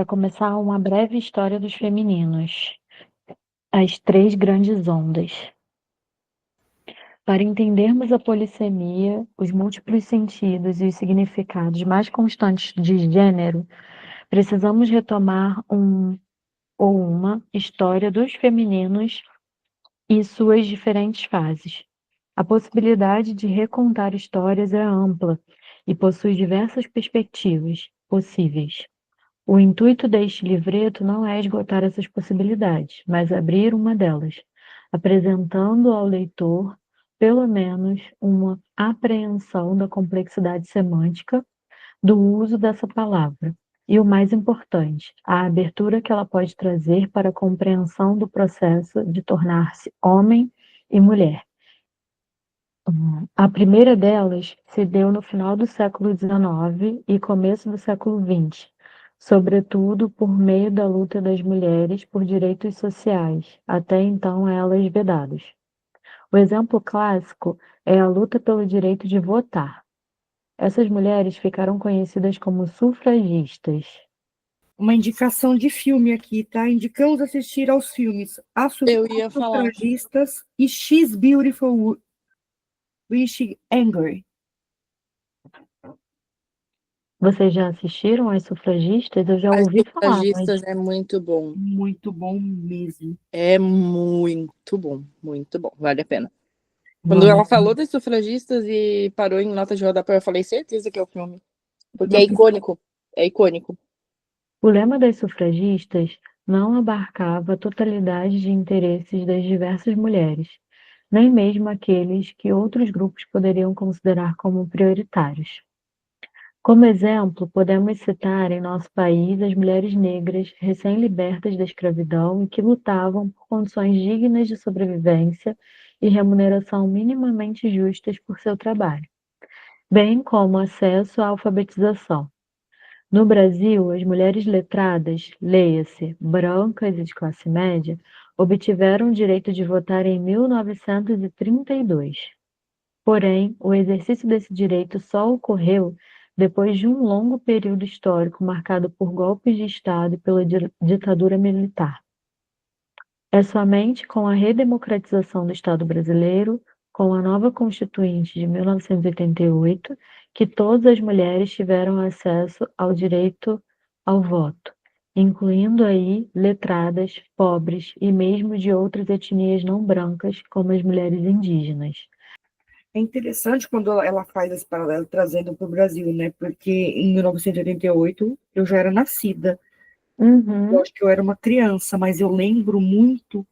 Vai começar uma breve história dos femininos, as três grandes ondas. Para entendermos a polissemia, os múltiplos sentidos e os significados mais constantes de gênero, precisamos retomar ou uma história dos femininos e suas diferentes fases. A possibilidade de recontar histórias é ampla e possui diversas perspectivas possíveis. O intuito deste livreto não é esgotar essas possibilidades, mas abrir uma delas, apresentando ao leitor, pelo menos, uma apreensão da complexidade semântica do uso dessa palavra. E o mais importante, a abertura que ela pode trazer para a compreensão do processo de tornar-se homem e mulher. A primeira delas se deu no final do século XIX e começo do século XX, sobretudo por meio da luta das mulheres por direitos sociais, até então elas vedados. O exemplo clássico é a luta pelo direito de votar. Essas mulheres ficaram conhecidas como sufragistas. Uma indicação de filme aqui, tá? Indicamos assistir aos filmes As Eu ia falar. Sufragistas e She's Beautiful, Wish Angry. Vocês já assistiram às sufragistas? Eu já As ouvi falar, mas Sufragistas é muito bom. Muito bom mesmo. É muito bom, muito bom. Vale a pena. Quando ela falou das sufragistas e parou em Nota de Rodapé, eu falei, certeza que é o filme. Porque é icônico. É icônico. o lema das sufragistas não abarcava a totalidade de interesses das diversas mulheres, nem mesmo aqueles que outros grupos poderiam considerar como prioritários. Como exemplo, podemos citar em nosso país as mulheres negras recém-libertas da escravidão e que lutavam por condições dignas de sobrevivência e remuneração minimamente justas por seu trabalho, bem como acesso à alfabetização. No Brasil, as mulheres letradas, leia-se, brancas e de classe média, obtiveram o direito de votar em 1932. Porém, o exercício desse direito só ocorreu depois de um longo período histórico marcado por golpes de Estado e pela ditadura militar. É somente com a redemocratização do Estado brasileiro, com a nova Constituinte de 1988, que todas as mulheres tiveram acesso ao direito ao voto, incluindo aí letradas, pobres e mesmo de outras etnias não brancas, como as mulheres indígenas. É interessante quando ela faz esse paralelo trazendo para o Brasil, né? Porque em 1988 eu já era nascida. Eu acho que eu era uma criança, mas eu lembro muito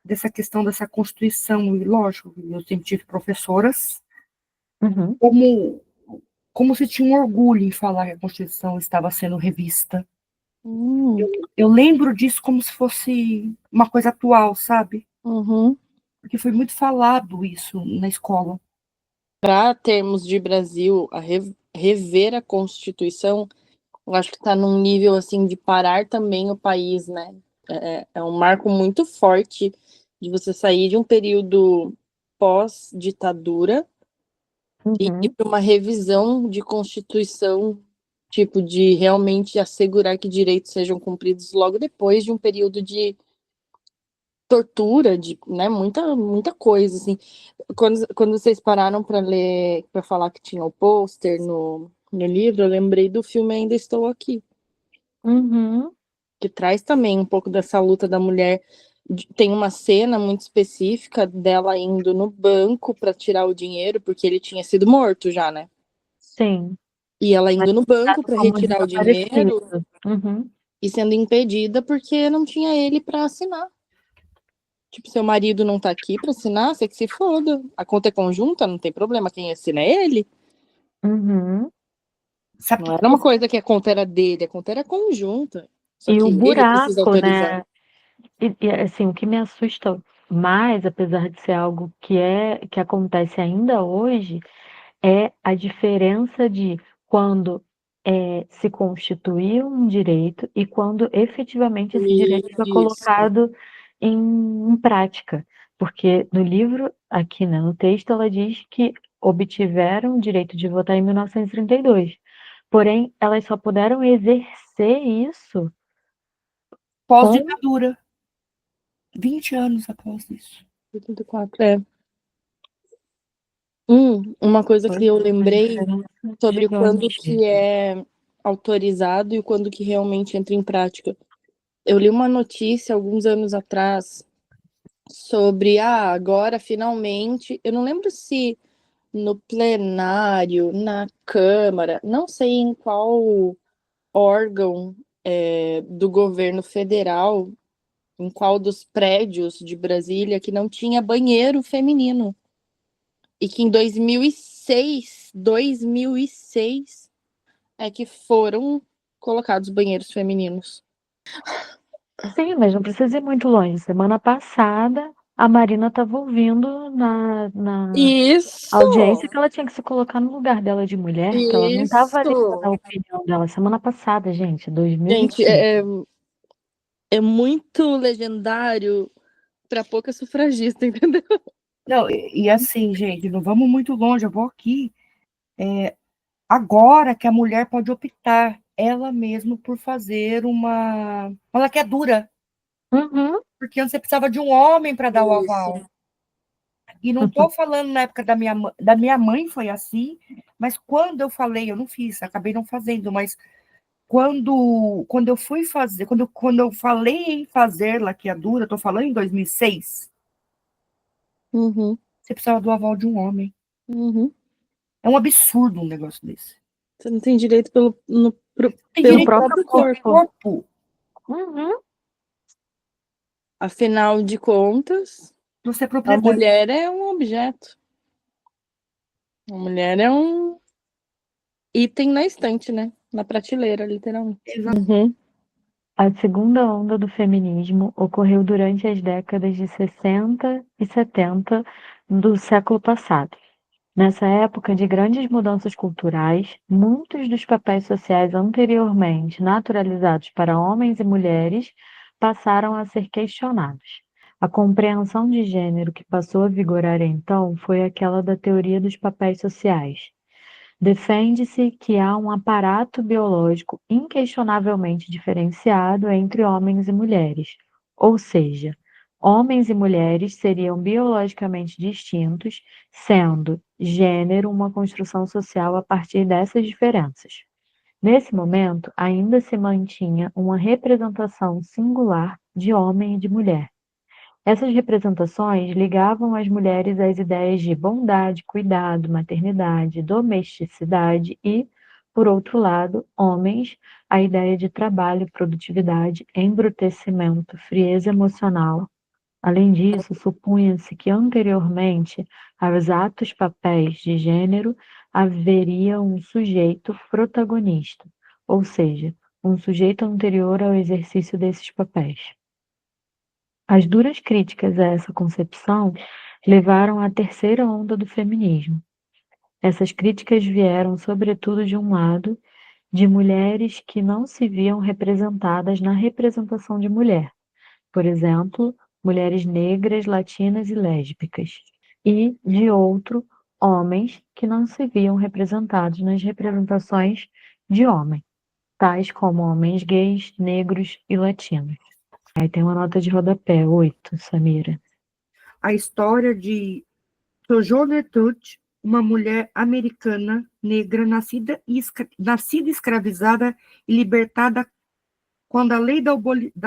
dessa questão dessa Constituição. E, lógico, eu sempre tive professoras como se tinha um orgulho em falar que a Constituição estava sendo revista. Eu lembro disso como se fosse uma coisa atual, sabe? Porque foi muito falado isso na escola. Para termos de Brasil, a rever a Constituição, eu acho que está num nível assim de parar também o país, né? É um marco muito forte de você sair de um período pós-ditadura e ir para uma revisão de Constituição, tipo, de realmente assegurar que direitos sejam cumpridos logo depois de um período de tortura, de, né, muita coisa, assim. Quando vocês pararam para ler, para falar que tinha o pôster no livro, eu lembrei do filme Ainda Estou Aqui. Que traz também um pouco dessa luta da mulher. Tem uma cena muito específica dela indo no banco para tirar o dinheiro, porque ele tinha sido morto já, né? Sim. E ela indo no banco para retirar o dinheiro e sendo impedida porque não tinha ele para assinar. Tipo, seu marido não tá aqui para assinar, você que se foda. A conta é conjunta, não tem problema, quem assina é ele. Não era uma coisa que a conta era dele, a conta era conjunta. Só E que o ele precisa buraco, autorizar. né? E assim, o que me assusta mais, apesar de ser algo que acontece ainda hoje, é a diferença de quando se constituiu um direito e quando efetivamente esse direito foi Isso. colocado em prática. Porque no livro, aqui, né, no texto, ela diz que obtiveram o direito de votar em 1932. Porém, elas só puderam exercer isso pós-ditadura. 20 anos após isso. 84, é. Uma coisa que eu lembrei sobre quando que é autorizado e quando que realmente entra em prática. Eu li uma notícia alguns anos atrás sobre, agora finalmente, eu não lembro se no plenário, na Câmara, não sei em qual órgão do governo federal, em qual dos prédios de Brasília que não tinha banheiro feminino. E que em 2006 é que foram colocados banheiros femininos. Sim, mas não precisa ir muito longe. Semana passada, a Marina estava ouvindo na Isso! audiência que ela tinha que se colocar no lugar dela de mulher, que ela não estava ali para dar a Isso! opinião dela. Semana passada, gente, Gente, 2025. é muito legendário para pouca sufragista, entendeu? Não, e assim, gente, não vamos muito longe, eu vou aqui. Agora que a mulher pode optar ela mesma por fazer uma laqueadura, Uhum. porque antes você precisava de um homem para dar o aval. Isso. E não estou falando na época da minha mãe foi assim, mas quando eu falei, eu não fiz, acabei não fazendo, mas quando eu fui fazer, quando eu falei em fazer laqueadura, estou falando em 2006, Uhum. você precisava do aval de um homem. Uhum. É um absurdo um negócio desse. Você não tem direito Tem pelo direito próprio próprio ao corpo. corpo. Uhum. Afinal de contas, Você é a propriedade. mulher é um objeto. A mulher é um item na estante, né? Na prateleira, literalmente. Uhum. A segunda onda do feminismo ocorreu durante as décadas de 60 e 70 do século passado. Nessa época de grandes mudanças culturais, muitos dos papéis sociais anteriormente naturalizados para homens e mulheres passaram a ser questionados. A compreensão de gênero que passou a vigorar então foi aquela da teoria dos papéis sociais. Defende-se que há um aparato biológico inquestionavelmente diferenciado entre homens e mulheres, ou seja, homens e mulheres seriam biologicamente distintos, sendo gênero uma construção social a partir dessas diferenças. Nesse momento, ainda se mantinha uma representação singular de homem e de mulher. Essas representações ligavam as mulheres às ideias de bondade, cuidado, maternidade, domesticidade e, por outro lado, homens, a ideia de trabalho, produtividade, embrutecimento, frieza emocional. Além disso, supunha-se que anteriormente aos atos papéis de gênero haveria um sujeito protagonista, ou seja, um sujeito anterior ao exercício desses papéis. As duras críticas a essa concepção levaram à terceira onda do feminismo. Essas críticas vieram, sobretudo, de um lado, de mulheres que não se viam representadas na representação de mulher, por exemplo, mulheres negras, latinas e lésbicas, e, de outro, homens que não se viam representados nas representações de homem, tais como homens gays, negros e latinos. Aí tem uma nota de rodapé, 8, Samira. A história de Sojourner Truth, uma mulher americana negra nascida escravizada e libertada quando a lei da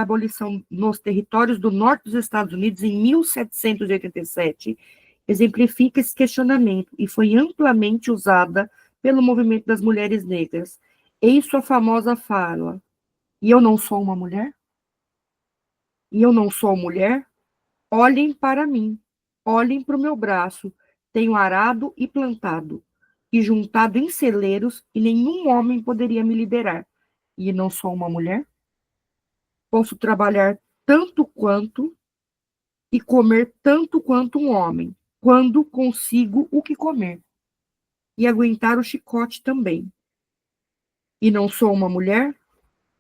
abolição nos territórios do norte dos Estados Unidos, em 1787, exemplifica esse questionamento e foi amplamente usada pelo movimento das mulheres negras. Eis sua famosa fala: e eu não sou uma mulher? E eu não sou mulher? Olhem para mim, olhem para o meu braço, tenho arado e plantado, e juntado em celeiros, e nenhum homem poderia me liderar. E não sou uma mulher? Posso trabalhar tanto quanto e comer tanto quanto um homem, quando consigo o que comer, e aguentar o chicote também. E não sou uma mulher?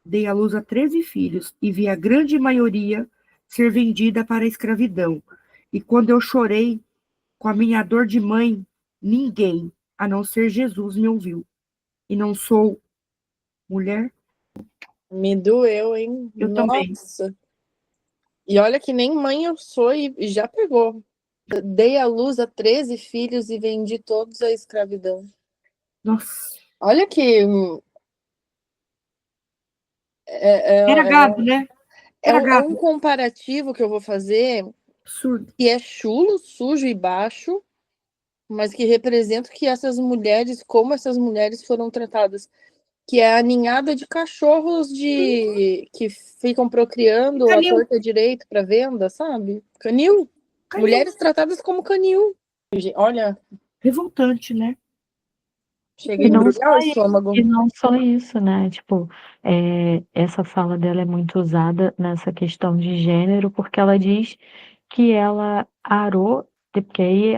Dei à luz a 13 filhos, e vi a grande maioria ser vendida para a escravidão. E quando eu chorei com a minha dor de mãe, ninguém, a não ser Jesus, me ouviu. E não sou mulher. Me doeu, hein? Eu também. Nossa. E olha que nem mãe eu sou e já pegou. Dei à luz a 13 filhos e vendi todos à escravidão. Nossa. Olha que Era é gado, né? Era um gado. comparativo que eu vou fazer Absurdo. que é chulo, sujo e baixo, mas que representa que essas mulheres, como essas mulheres foram tratadas, que é a ninhada de cachorros que ficam procriando à Canil. torta direito para venda, sabe? Canil. Mulheres tratadas como canil. Olha, Revoltante, né? chega a E não só, embrulhar o estômago. e não só isso, né? Tipo, essa fala dela é muito usada nessa questão de gênero, porque ela diz que ela arou, porque aí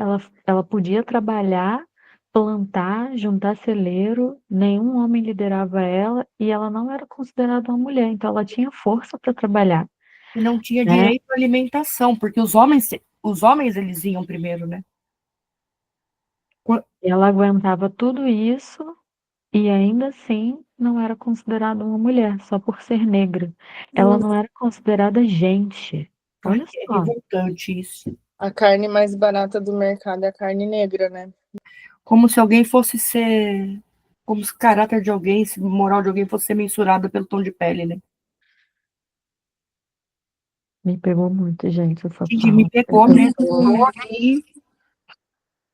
ela podia trabalhar, plantar, juntar celeiro, nenhum homem liderava ela e ela não era considerada uma mulher, então ela tinha força para trabalhar, E não tinha né? direito à alimentação, porque os homens eles iam primeiro, né? Ela aguentava tudo isso e ainda assim não era considerada uma mulher, só por ser negra. Ela não era considerada gente. Ai, Olha é só. revoltante isso. A carne mais barata do mercado é a carne negra, né? Como se alguém fosse ser. Como se o caráter de alguém, se a moral de alguém fosse ser mensurada pelo tom de pele, né? Me pegou muito, gente, essa Entendi, me fala. pegou mesmo. Estou aqui.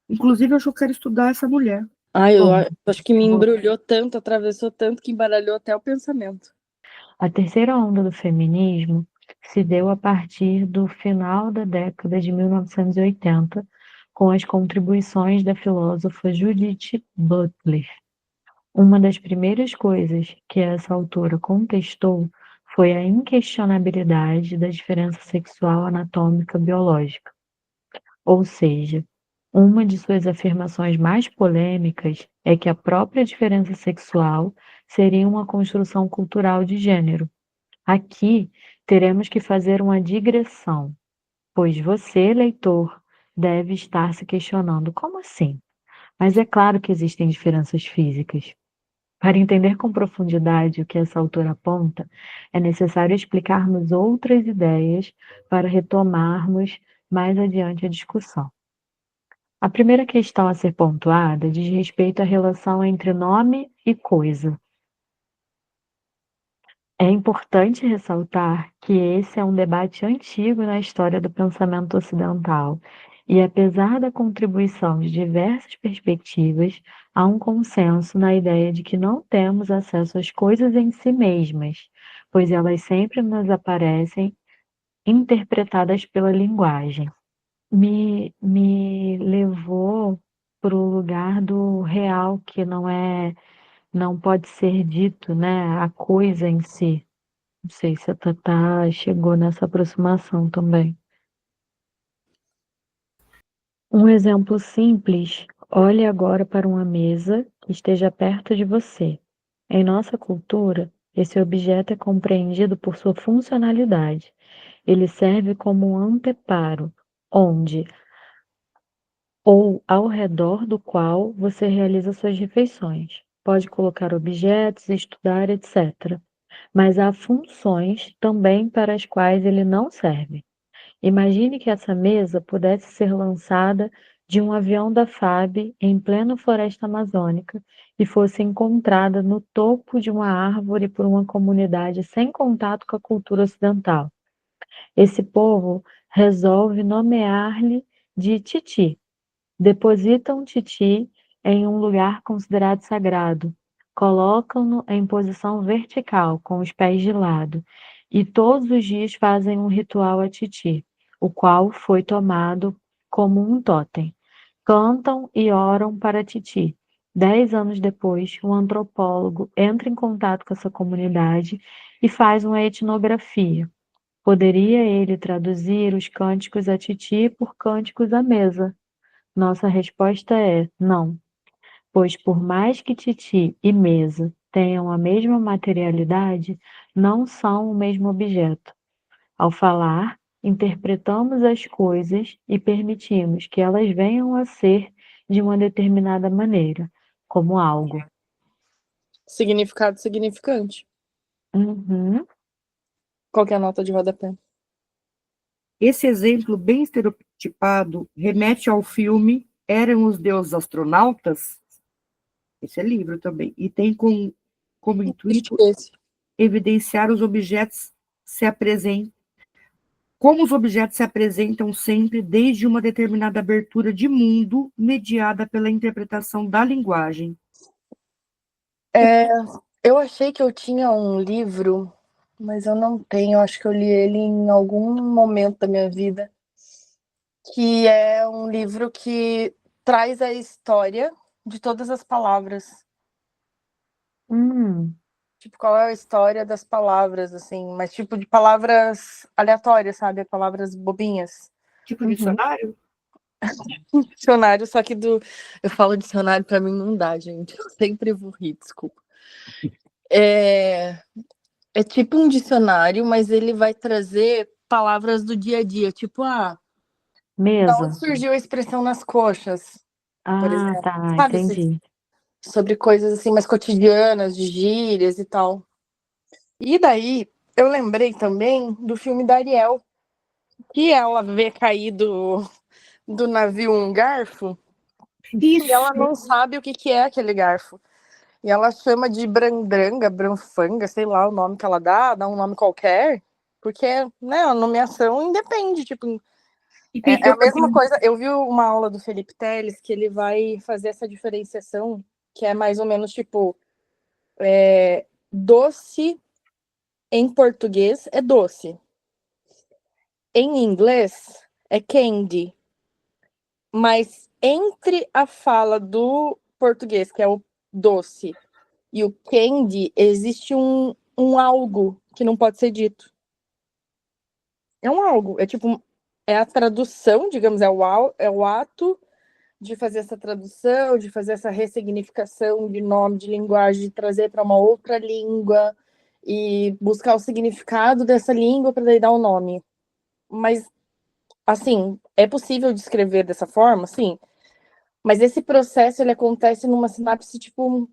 Inclusive, eu acho que eu quero estudar essa mulher. Ai, eu Bom, acho que me embrulhou tanto, atravessou tanto que embaralhou até o pensamento. a terceira onda do feminismo se deu a partir do final da década de 1980, com as contribuições da filósofa Judith Butler. Uma das primeiras coisas que essa autora contestou foi a inquestionabilidade da diferença sexual anatômica biológica. Ou seja, uma de suas afirmações mais polêmicas é que a própria diferença sexual seria uma construção cultural de gênero. Aqui teremos que fazer uma digressão, pois você, leitor, deve estar se questionando: como assim? Mas é claro que existem diferenças físicas. Para entender com profundidade o que essa autora aponta, é necessário explicarmos outras ideias para retomarmos mais adiante a discussão. A primeira questão a ser pontuada diz respeito à relação entre nome e coisa. É importante ressaltar que esse é um debate antigo na história do pensamento ocidental, e apesar da contribuição de diversas perspectivas, há um consenso na ideia de que não temos acesso às coisas em si mesmas, pois elas sempre nos aparecem interpretadas pela linguagem. Me levou para o lugar do real, que não pode ser dito, né? A coisa em si. Não sei se a Tatá chegou nessa aproximação também. Um exemplo simples: olhe agora para uma mesa que esteja perto de você. Em nossa cultura, esse objeto é compreendido por sua funcionalidade. Ele serve como um anteparo, onde ou ao redor do qual você realiza suas refeições. Pode colocar objetos, estudar, etc. Mas há funções também para as quais ele não serve. Imagine que essa mesa pudesse ser lançada de um avião da FAB em plena floresta amazônica e fosse encontrada no topo de uma árvore por uma comunidade sem contato com a cultura ocidental. Esse povo resolve nomear-lhe de Titi. Depositam Titi em um lugar considerado sagrado, colocam-no em posição vertical, com os pés de lado, e todos os dias fazem um ritual a Titi, o qual foi tomado como um totem. Cantam e oram para Titi. 10 anos depois, um antropólogo entra em contato com essa comunidade e faz uma etnografia. Poderia ele traduzir os cânticos a Titi por cânticos à mesa? Nossa resposta é não, pois por mais que Titi e mesa tenham a mesma materialidade, não são o mesmo objeto. Ao falar, interpretamos as coisas e permitimos que elas venham a ser de uma determinada maneira, como algo. significado significante. Uhum. Qual que é a nota de rodapé? Esse exemplo bem estereotipado remete ao filme Eram os Deuses Astronautas? Esse é livro também. E tem como intuito evidenciar os objetos se apresentam, como os objetos se apresentam sempre desde uma determinada abertura de mundo mediada pela interpretação da linguagem. Eu achei que eu tinha um livro, mas eu não tenho. Acho que eu li ele em algum momento da minha vida, que é um livro que traz a história de todas as palavras. Tipo, qual é a história das palavras, assim, mas tipo de palavras aleatórias, sabe? Palavras bobinhas. Tipo dicionário? Dicionário, só que eu falo dicionário, pra mim não dá, gente. Eu sempre vou rir, desculpa. É tipo um dicionário, mas ele vai trazer palavras do dia a dia, tipo, da Mesa. onde surgiu a expressão nas coxas, por exemplo. Tá, Sabe, entendi. sobre coisas assim mais cotidianas, de gírias e tal. E daí, eu lembrei também do filme da Ariel, que ela vê cair do navio um garfo, Isso. e ela não sabe o que é aquele garfo. E ela chama de brandrang, branfanga, sei lá o nome que ela dá um nome qualquer, porque, né, a nomeação independe, tipo, é a mesma coisa. Eu vi uma aula do Felipe Telles que ele vai fazer essa diferenciação, que é mais ou menos tipo, doce em português é doce. Em inglês é candy. Mas entre a fala do português, que é o doce, e o candy, existe um algo que não pode ser dito. É um algo, é tipo, é a tradução, digamos, é o ato de fazer essa tradução, de fazer essa ressignificação de nome, de linguagem, de trazer para uma outra língua e buscar o significado dessa língua para daí dar o nome. Mas, assim, é possível descrever dessa forma? Sim. Mas esse processo, ele acontece numa sinapse, tipo,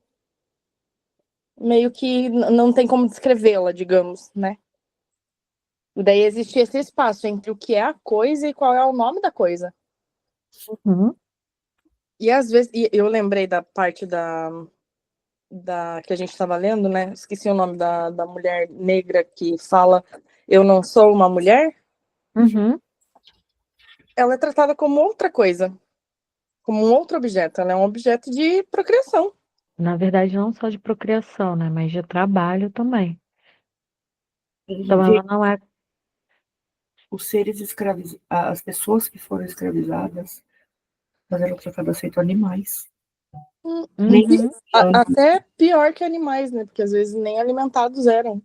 meio que não tem como descrevê-la, digamos, né? E daí existe esse espaço entre o que é a coisa e qual é o nome da coisa. Uhum. E às vezes, eu lembrei da parte que a gente estava lendo, né? Esqueci o nome da mulher negra que fala eu não sou uma mulher. Uhum. Ela é tratada como outra coisa, como um outro objeto. Ela é um objeto de procriação. Na verdade, não só de procriação, né? Mas de trabalho também. Então, ela não é. Os seres escravizados, as pessoas que foram escravizadas, mas eram tratadas feito animais. Uhum. Até pior que animais, né? Porque às vezes nem alimentados eram.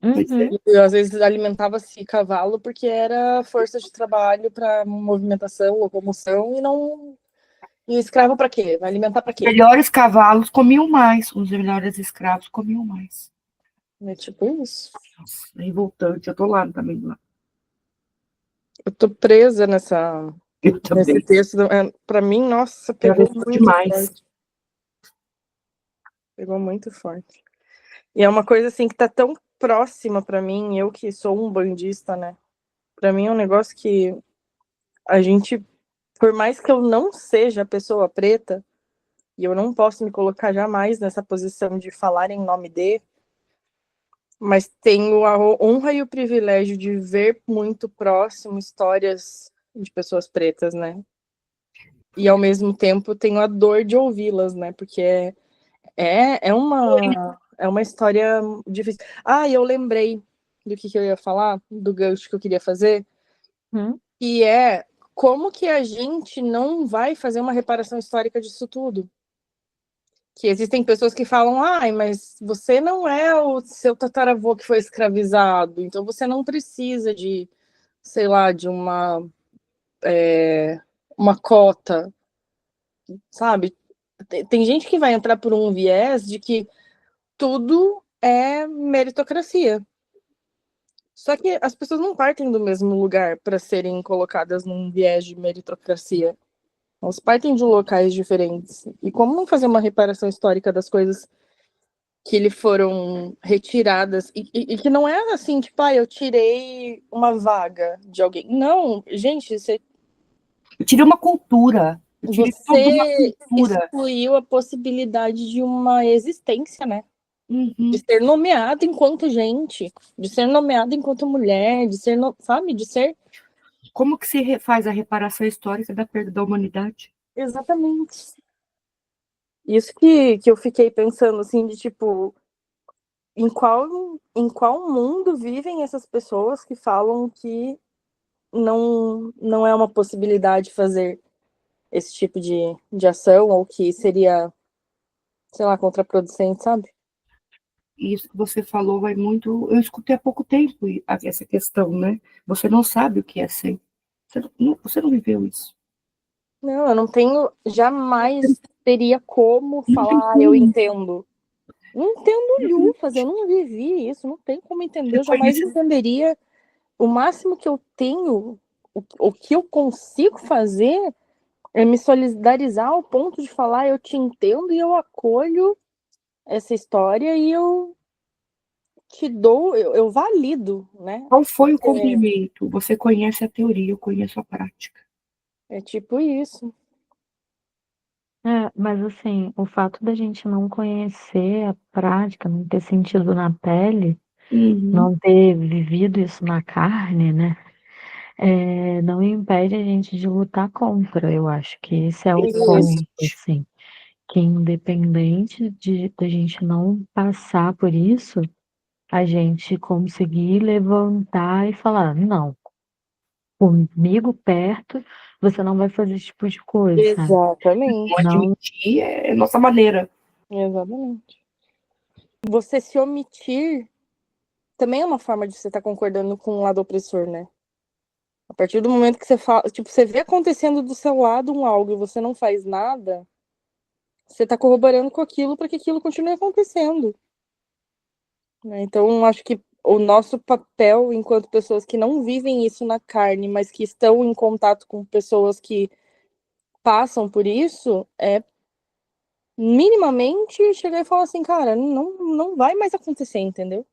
Uhum. E às vezes alimentava-se cavalo porque era força de trabalho para movimentação, locomoção, e não. E escravo para quê? Vai alimentar para Os quê? melhores cavalos comiam mais, os melhores escravos comiam mais. É tipo isso. Nossa, é revoltante, eu tô lá também lá. Eu tô presa Eu nesse também. texto. Para mim, nossa, pegou muito demais. forte. Pegou muito forte. E é uma coisa assim que tá tão próxima para mim, eu que sou um bandista, né? Para mim é um negócio que a gente, por mais que eu não seja pessoa preta, e eu não posso me colocar jamais nessa posição de falar em nome de, mas tenho a honra e o privilégio de ver muito próximo histórias de pessoas pretas, né? E ao mesmo tempo tenho a dor de ouvi-las, né? Porque é uma história difícil. E eu lembrei do que eu ia falar, do gancho que eu queria fazer, e é como que a gente não vai fazer uma reparação histórica disso tudo? Que existem pessoas que falam, mas você não é o seu tataravô que foi escravizado, então você não precisa de, sei lá, de uma cota, sabe? Tem gente que vai entrar por um viés de que tudo é meritocracia. Só que as pessoas não partem do mesmo lugar para serem colocadas num viés de meritocracia. Elas partem de locais diferentes. E como não fazer uma reparação histórica das coisas que lhe foram retiradas, e que não é assim, tipo, eu tirei uma vaga de alguém. Não, gente, eu tirei uma cultura. Eu tirei toda uma você cultura. excluiu a possibilidade de uma existência, né? Uhum. De ser nomeado enquanto gente, de ser nomeado enquanto mulher, de ser, sabe, de ser... Como que se faz a reparação histórica da perda da humanidade? Exatamente. Isso que eu fiquei pensando, assim, de tipo, em qual mundo vivem essas pessoas que falam que não é uma possibilidade fazer esse tipo de ação, ou que seria, sei lá, contraproducente, sabe? Isso que você falou vai muito. Eu escutei há pouco tempo essa questão, né? Você não sabe o que é ser. Você não viveu isso. Não, eu não tenho, jamais teria como Não tem falar, eu como. entendo. Não entendo lufas, eu não vivi isso, não tem como entender, Você eu jamais conhece. entenderia. O máximo que eu tenho, o que eu consigo fazer é me solidarizar ao ponto de falar, eu te entendo e eu acolho essa história e eu te dou, eu valido, né? Qual foi o complemento? Você conhece a teoria, eu conheço a prática. É tipo isso. Mas assim, o fato da gente não conhecer a prática, não ter sentido na pele, Uhum. não ter vivido isso na carne, né? Não impede a gente de lutar contra. Eu acho que esse é o ponto, assim, que independente da gente não passar por isso, a gente conseguir levantar e falar, não, comigo perto, você não vai fazer esse tipo de coisa, sabe? Exatamente. Não Não, admitir é nossa maneira. Exatamente. Você se omitir também é uma forma de você estar concordando com o lado opressor, né? A partir do momento que você fala, tipo, você vê acontecendo do seu lado algo e você não faz nada, você está corroborando com aquilo para que aquilo continue acontecendo, né? Então, acho que o nosso papel enquanto pessoas que não vivem isso na carne, mas que estão em contato com pessoas que passam por isso, é minimamente chegar e falar assim, cara, não vai mais acontecer, entendeu?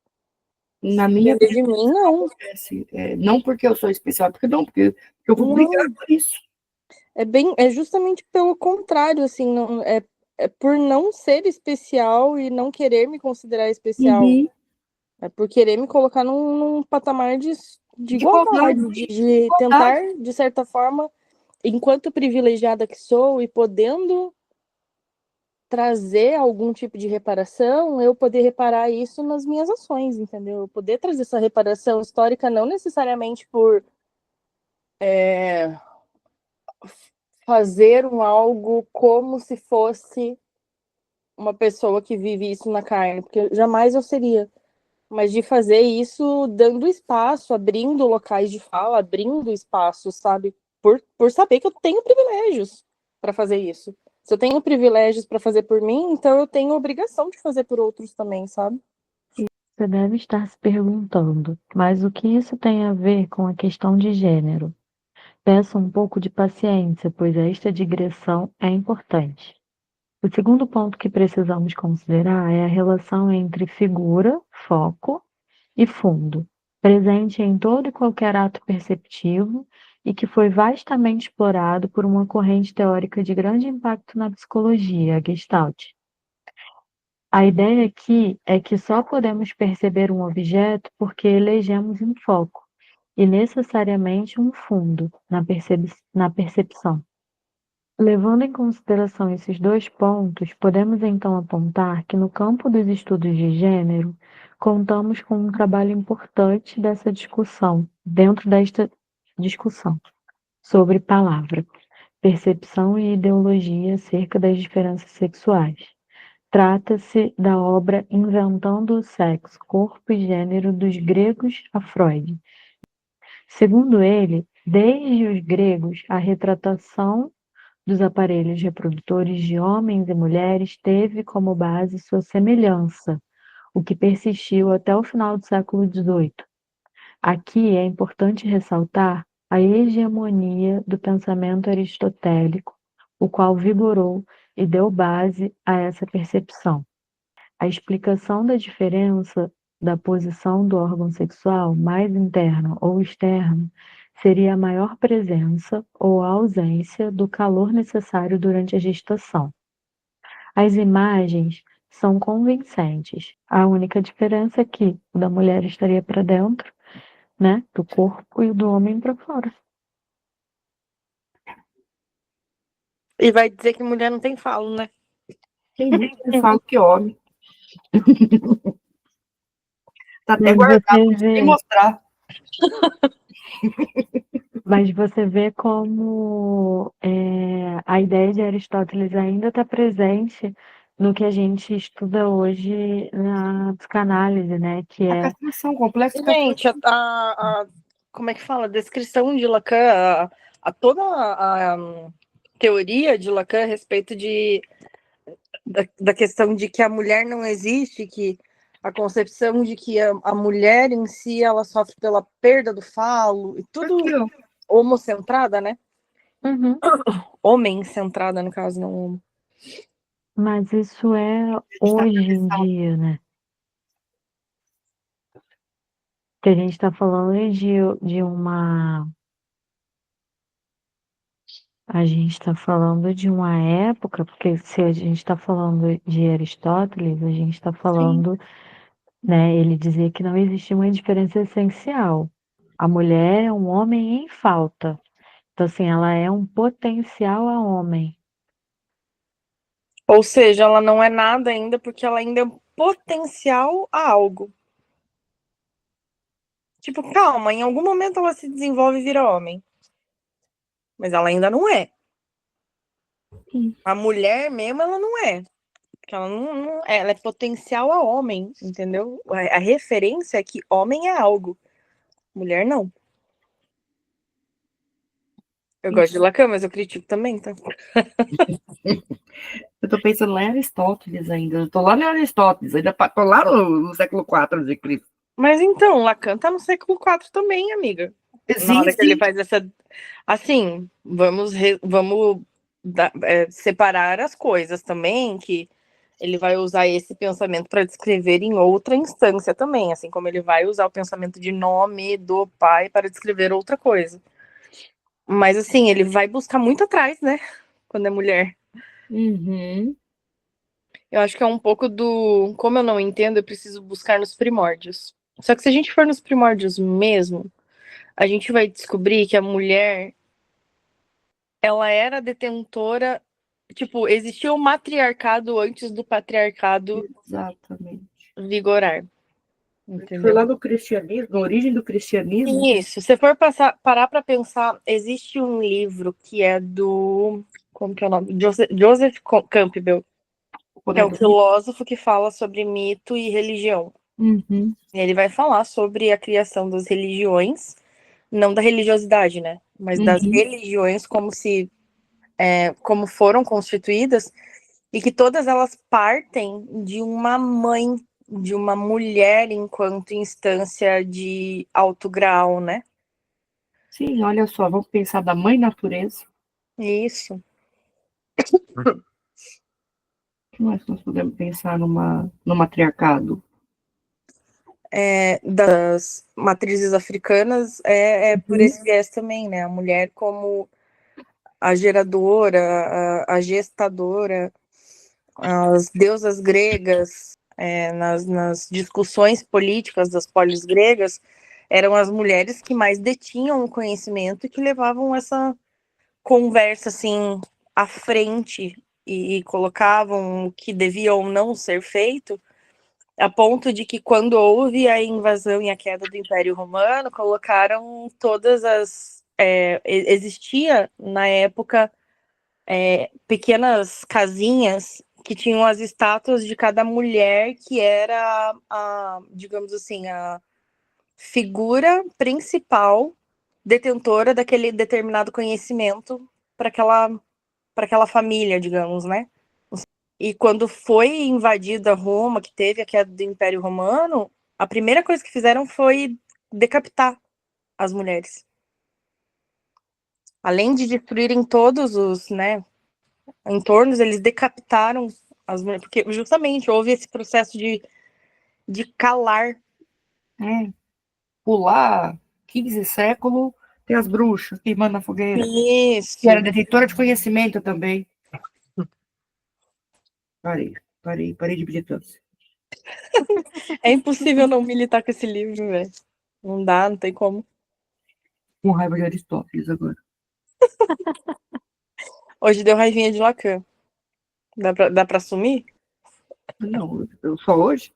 Na Se minha depender vida de mim, não. acontece. Não porque eu sou especial, porque eu vou brigar Não. por isso. É justamente pelo contrário, assim, é por não ser especial e não querer me considerar especial. Uhum. É por querer me colocar num patamar de De igualdade, igualdade, de tentar, de certa forma, enquanto privilegiada que sou e podendo trazer algum tipo de reparação, eu poder reparar isso nas minhas ações, entendeu? Eu poder trazer essa reparação histórica não necessariamente por fazer algo como se fosse uma pessoa que vive isso na carne, porque jamais eu seria. Mas de fazer isso dando espaço, abrindo locais de fala, abrindo espaço, sabe? Por saber que eu tenho privilégios para fazer isso. Se eu tenho privilégios para fazer por mim, então eu tenho obrigação de fazer por outros também, sabe? você deve estar se perguntando, mas o que isso tem a ver com a questão de gênero? Peço um pouco de paciência, pois esta digressão é importante. O segundo ponto que precisamos considerar é a relação entre figura, foco e fundo, presente em todo e qualquer ato perceptivo e que foi vastamente explorado por uma corrente teórica de grande impacto na psicologia, a Gestalt. A ideia aqui é que só podemos perceber um objeto porque elegemos um foco e necessariamente um fundo na percepção. Levando em consideração esses dois pontos, podemos então apontar que no campo dos estudos de gênero, contamos com um trabalho importante dessa discussão, dentro desta discussão, sobre palavra, percepção e ideologia acerca das diferenças sexuais. Trata-se da obra Inventando o Sexo, Corpo e Gênero dos gregos a Freud. Segundo ele, desde os gregos, a retratação dos aparelhos reprodutores de homens e mulheres teve como base sua semelhança, o que persistiu até o final do século XVIII. Aqui é importante ressaltar a hegemonia do pensamento aristotélico, o qual vigorou e deu base a essa percepção. A explicação da diferença da posição do órgão sexual, mais interno ou externo, seria a maior presença ou a ausência do calor necessário durante a gestação. As imagens são convincentes. A única diferença é que o da mulher estaria para dentro, né, do corpo, e o do homem para fora. E vai dizer que mulher não tem falo, né? Tem muito que fala que homem. Tá até Mas guardado, você não precisa nem vê, mostrar. mas você vê como a ideia de Aristóteles ainda está presente no que a gente estuda hoje na psicanálise, né? Que A é castração, complexo Gente, como é que fala? A descrição de Lacan, toda a teoria de Lacan a respeito da questão de que a mulher não existe, que a concepção de que a mulher em si ela sofre pela perda do falo, e tudo aqui, ó. homocentrada, né? Uhum. Homem-centrada, no caso, não homo. Mas isso é hoje em dia, né? Que a gente está falando de uma. A gente está falando de uma época, porque se a gente está falando de Aristóteles, a gente está Sim. falando, né? Ele dizia que não existia uma diferença essencial. A mulher é um homem em falta. Então, assim, ela é um potencial a homem. Ou seja, ela não é nada ainda, porque ela ainda é um potencial a algo. Tipo, calma, em algum momento ela se desenvolve e vira homem. Mas ela ainda não é. Sim. A mulher mesmo, ela não é. Porque ela é potencial a homem, entendeu? A referência é que homem é algo, mulher não. Eu gosto de Lacan, mas eu critico também, tá? Eu tô pensando lá em Aristóteles ainda. Eu tô lá em Aristóteles, ainda tô lá no século IV de Cristo. Mas então, Lacan tá no século IV também, amiga. Na Sim, hora que ele sim. faz essa. Assim, vamos separar as coisas também, que ele vai usar esse pensamento para descrever em outra instância também, assim como ele vai usar o pensamento de nome do pai para descrever outra coisa. Mas assim, ele vai buscar muito atrás, né? Quando é mulher. Uhum. Eu acho que é um pouco do. Como eu não entendo, eu preciso buscar nos primórdios. Só que se a gente for nos primórdios mesmo, a gente vai descobrir que a mulher ela era detentora. Tipo, existia o matriarcado antes do patriarcado Exatamente. vigorar. Foi Entendeu? lá no cristianismo, na origem do cristianismo. Isso. Se for parar para pensar, existe um livro que é do. Como que é o nome? Joseph Campbell, que é um filósofo que fala sobre mito e religião. Uhum. Ele vai falar sobre a criação das religiões, não da religiosidade, né? Mas das religiões como foram constituídas e que todas elas partem de uma mãe, de uma mulher enquanto instância de alto grau, né? Sim, olha só, vamos pensar da mãe natureza. Isso. O que mais nós podemos pensar no matriarcado? Das matrizes africanas é por esse viés também, né? A mulher como a geradora, a gestadora, as deusas gregas, nas discussões políticas das polis gregas, eram as mulheres que mais detinham o conhecimento e que levavam essa conversa assim à frente e colocavam o que devia ou não ser feito, a ponto de que quando houve a invasão e a queda do Império Romano, colocaram todas as existia na época pequenas casinhas que tinham as estátuas de cada mulher que era digamos assim, a figura principal detentora daquele determinado conhecimento para aquela família, digamos, né? E quando foi invadida Roma, que teve a queda do Império Romano, a primeira coisa que fizeram foi decapitar as mulheres. Além de destruírem todos os, né, entornos, eles decapitaram as mulheres, porque justamente houve esse processo de calar. Pular 15 séculos, tem as bruxas queimando na fogueira. Isso. Que era detentora de conhecimento também. Parei de militância. É impossível não militar com esse livro, velho. Não dá, não tem como. Com raiva de Aristóteles agora. Hoje deu raivinha de Lacan. Dá pra assumir? Não, eu só hoje.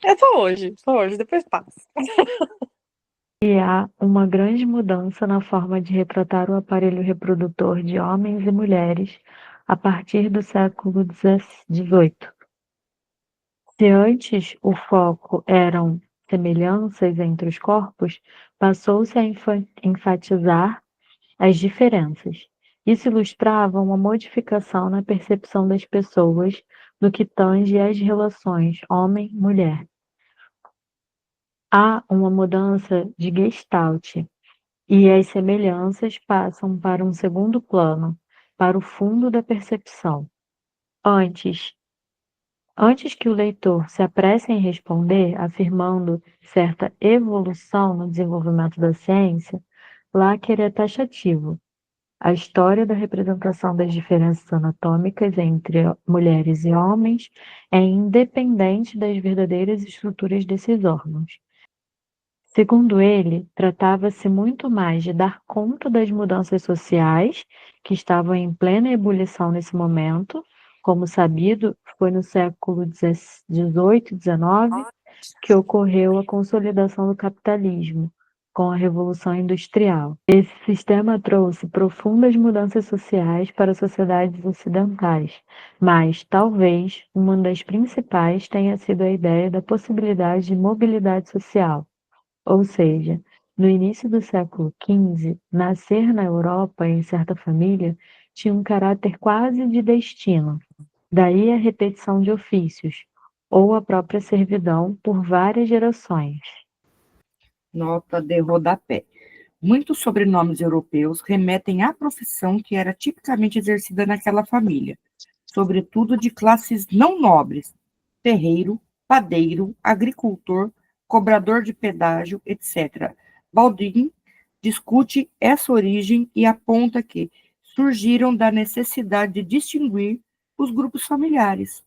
É só hoje, depois passa. E há uma grande mudança na forma de retratar o aparelho reprodutor de homens e mulheres a partir do século XVIII. Se antes o foco eram semelhanças entre os corpos, passou-se a enfatizar as diferenças. Isso ilustrava uma modificação na percepção das pessoas no que tange às relações homem-mulher. Há uma mudança de gestalt, e as semelhanças passam para um segundo plano, para o fundo da percepção. Antes que o leitor se apresse em responder, afirmando certa evolução no desenvolvimento da ciência, Lacan é taxativo. A história da representação das diferenças anatômicas entre mulheres e homens é independente das verdadeiras estruturas desses órgãos. Segundo ele, tratava-se muito mais de dar conta das mudanças sociais que estavam em plena ebulição nesse momento. Como sabido, foi no século XVIII e XIX que ocorreu a consolidação do capitalismo, com a Revolução Industrial. Esse sistema trouxe profundas mudanças sociais para as sociedades ocidentais, mas talvez uma das principais tenha sido a ideia da possibilidade de mobilidade social. Ou seja, no início do século XV, nascer na Europa em certa família tinha um caráter quase de destino, daí a repetição de ofícios, ou a própria servidão por várias gerações. Nota de rodapé. Muitos sobrenomes europeus remetem à profissão que era tipicamente exercida naquela família, sobretudo de classes não nobres: ferreiro, padeiro, agricultor, cobrador de pedágio, etc. Baldwin discute essa origem e aponta que surgiram da necessidade de distinguir os grupos familiares.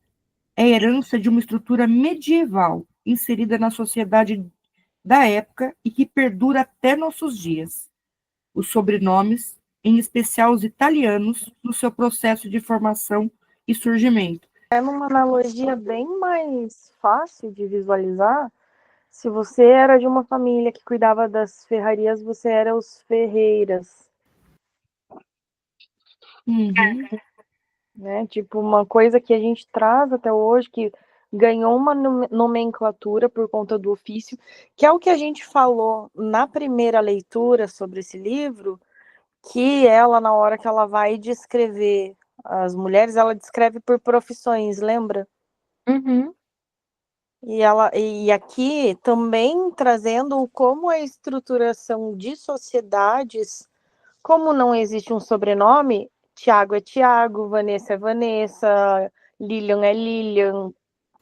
É herança de uma estrutura medieval inserida na sociedade da época e que perdura até nossos dias. Os sobrenomes, em especial os italianos, no seu processo de formação e surgimento. É uma analogia bem mais fácil de visualizar. Se você era de uma família que cuidava das ferrarias, você era os ferreiras. Uhum. Né? Tipo, uma coisa que a gente traz até hoje, que ganhou uma nomenclatura por conta do ofício, que é o que a gente falou na primeira leitura sobre esse livro, que ela, na hora que ela vai descrever as mulheres, ela descreve por profissões, lembra? Uhum. E aqui também trazendo como a estruturação de sociedades, como não existe um sobrenome, Tiago é Tiago, Vanessa é Vanessa, Lilian é Lilian,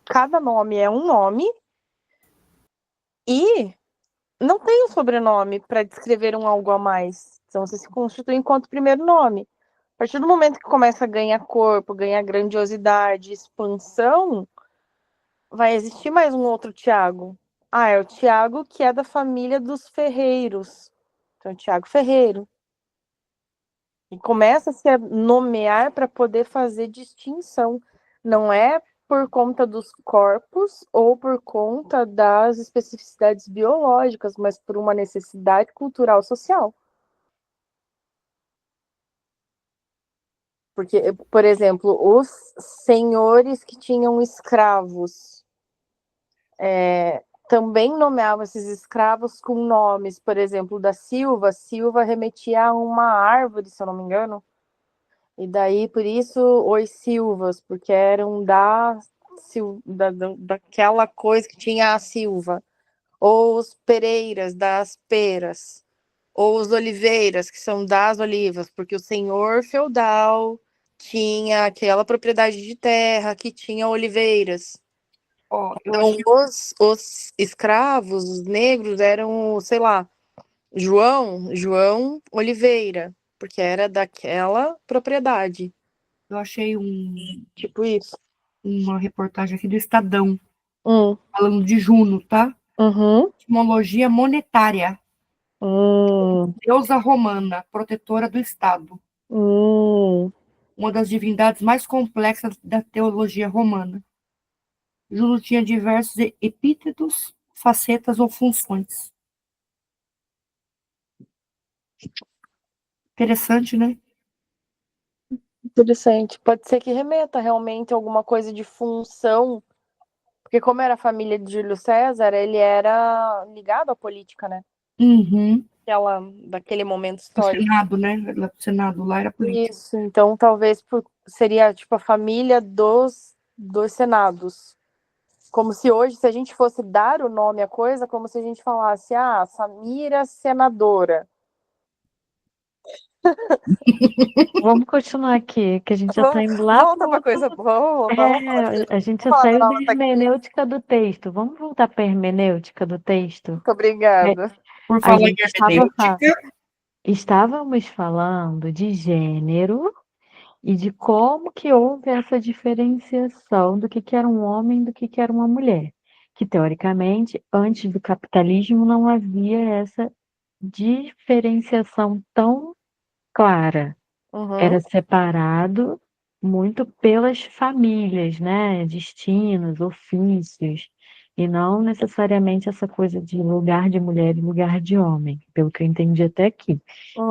cada nome é um nome e não tem um sobrenome para descrever um algo a mais. Então você se constitui enquanto primeiro nome. A partir do momento que começa a ganhar corpo, ganhar grandiosidade, expansão, vai existir mais um outro Tiago. Ah, é o Tiago que é da família dos ferreiros. Então, Tiago Ferreiro. E começa a se nomear para poder fazer distinção. Não é por conta dos corpos ou por conta das especificidades biológicas, mas por uma necessidade cultural social. Porque, por exemplo, os senhores que tinham escravos também nomeavam esses escravos com nomes, por exemplo, da Silva. Silva remetia a uma árvore, se eu não me engano. E daí, por isso, os Silvas, porque eram daquela coisa que tinha a Silva. Ou os Pereiras, das peras. Ou os Oliveiras, que são das olivas, porque o senhor feudal tinha aquela propriedade de terra, que tinha oliveiras. Ó, eu Então, achei. os escravos, os negros, eram, sei lá, João Oliveira, porque era daquela propriedade. Eu achei Tipo isso. uma reportagem aqui do Estadão, Hum. falando de Juno, tá? Uhum. Etimologia monetária. Hum. Deusa romana, protetora do Estado. Hum. Uma das divindades mais complexas da teologia romana. Juno tinha diversos epítetos, facetas ou funções. Interessante, né? Interessante. Pode ser que remeta realmente a alguma coisa de função, porque como era a família de Júlio César, ele era ligado à política, né? Uhum. Daquele momento O histórico. Senado, né? O Senado lá era político. Isso, então talvez seria tipo a família dos senados. Como se hoje, se a gente fosse dar o nome à coisa, como se a gente falasse, Samira senadora. Vamos continuar aqui, que a gente já está indo lá Volta para para outro. coisa boa, vamos falar, A gente já vamos falar da saiu da nova tecnologia. hermenêutica do texto. Vamos voltar para a hermenêutica do texto? Muito obrigada. Por A falar em gente hermenêutica, estávamos falando de gênero e de como que houve essa diferenciação do que era um homem e do que era uma mulher. Que, teoricamente, antes do capitalismo não havia essa diferenciação tão clara. Uhum, Era separado muito pelas famílias, né? Destinos, ofícios, e não necessariamente essa coisa de lugar de mulher e lugar de homem, pelo que eu entendi até aqui.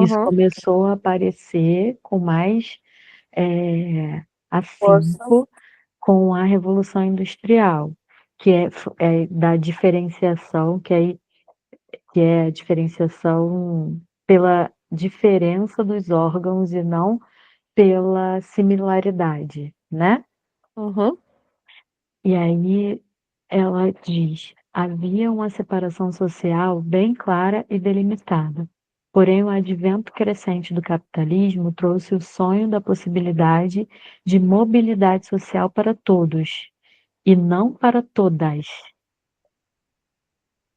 Isso uhum. começou a aparecer com mais Força. afinco com a Revolução Industrial, que é da diferenciação, que é a diferenciação pela diferença dos órgãos e não pela similaridade, né? Uhum, E aí ela diz: havia uma separação social bem clara e delimitada. Porém, o advento crescente do capitalismo trouxe o sonho da possibilidade de mobilidade social para todos, e não para todas.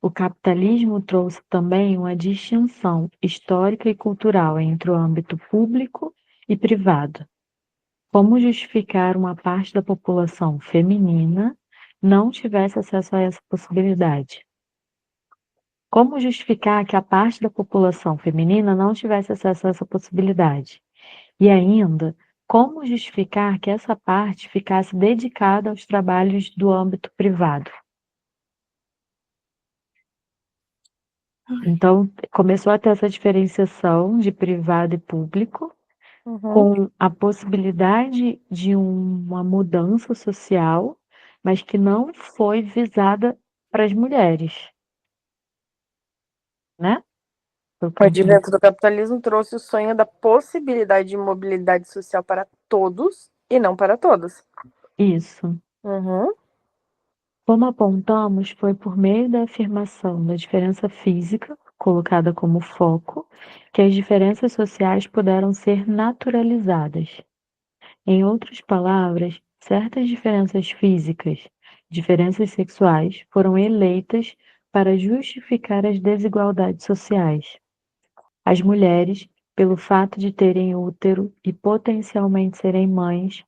O capitalismo trouxe também uma distinção histórica e cultural entre o âmbito público e privado. Como justificar uma parte da população feminina não tivesse acesso a essa possibilidade? Como justificar que a parte da população feminina não tivesse acesso a essa possibilidade? E ainda, como justificar que essa parte ficasse dedicada aos trabalhos do âmbito privado? Então, começou a ter essa diferenciação de privado e público, uhum. com a possibilidade de uma mudança social, mas que não foi visada para as mulheres, né? Pelo O que eu entendi. advento do capitalismo trouxe o sonho da possibilidade de mobilidade social para todos e não para todas. Isso. Uhum, Como apontamos, foi por meio da afirmação da diferença física, colocada como foco, que as diferenças sociais puderam ser naturalizadas. Em outras palavras, certas diferenças físicas, diferenças sexuais, foram eleitas para justificar as desigualdades sociais. As mulheres, pelo fato de terem útero e potencialmente serem mães,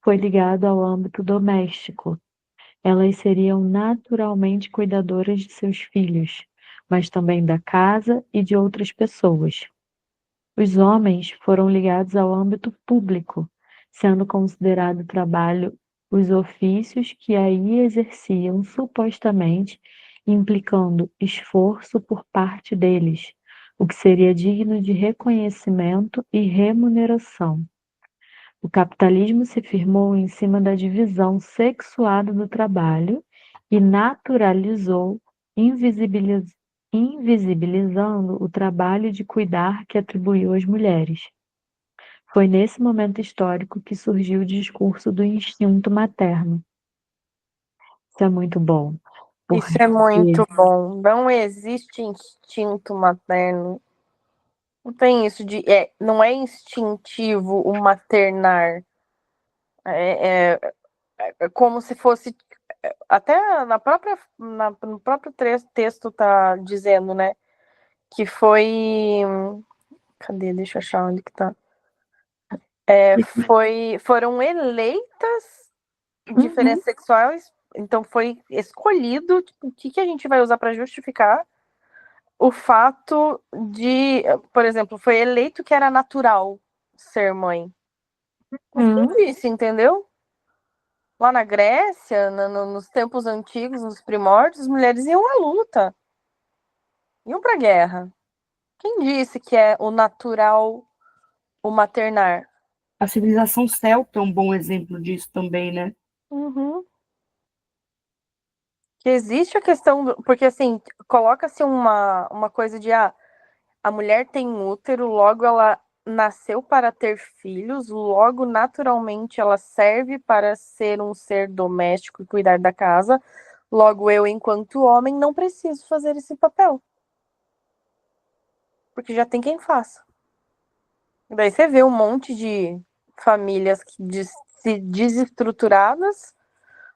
foi ligado ao âmbito doméstico. Elas seriam naturalmente cuidadoras de seus filhos, mas também da casa e de outras pessoas. Os homens foram ligados ao âmbito público, sendo considerado trabalho os ofícios que aí exerciam supostamente, implicando esforço por parte deles, o que seria digno de reconhecimento e remuneração. O capitalismo se firmou em cima da divisão sexuada do trabalho e naturalizou, invisibilizando o trabalho de cuidar que atribuiu às mulheres. Foi nesse momento histórico que surgiu o discurso do instinto materno. Isso é muito bom, isso é porque muito bom. Não existe instinto materno. Não tem isso de. Não é instintivo o maternar. É como se fosse, até no próprio texto tá dizendo, né, que foi, cadê, deixa eu achar onde que tá, foram eleitas diferenças sexuais, então foi escolhido o que a gente vai usar para justificar o fato de, por exemplo, foi eleito que era natural ser mãe. Mas quem disse, entendeu? Lá na Grécia, nos tempos antigos, nos primórdios, as mulheres iam à luta, iam para a guerra. Quem disse que é o natural o maternar? A civilização celta é um bom exemplo disso também, né? Uhum. Que existe a questão, porque assim, coloca-se uma coisa de, a mulher tem útero, logo ela nasceu para ter filhos, logo naturalmente ela serve para ser um ser doméstico e cuidar da casa, logo eu, enquanto homem, não preciso fazer esse papel. Porque já tem quem faça. E daí você vê um monte de famílias desestruturadas,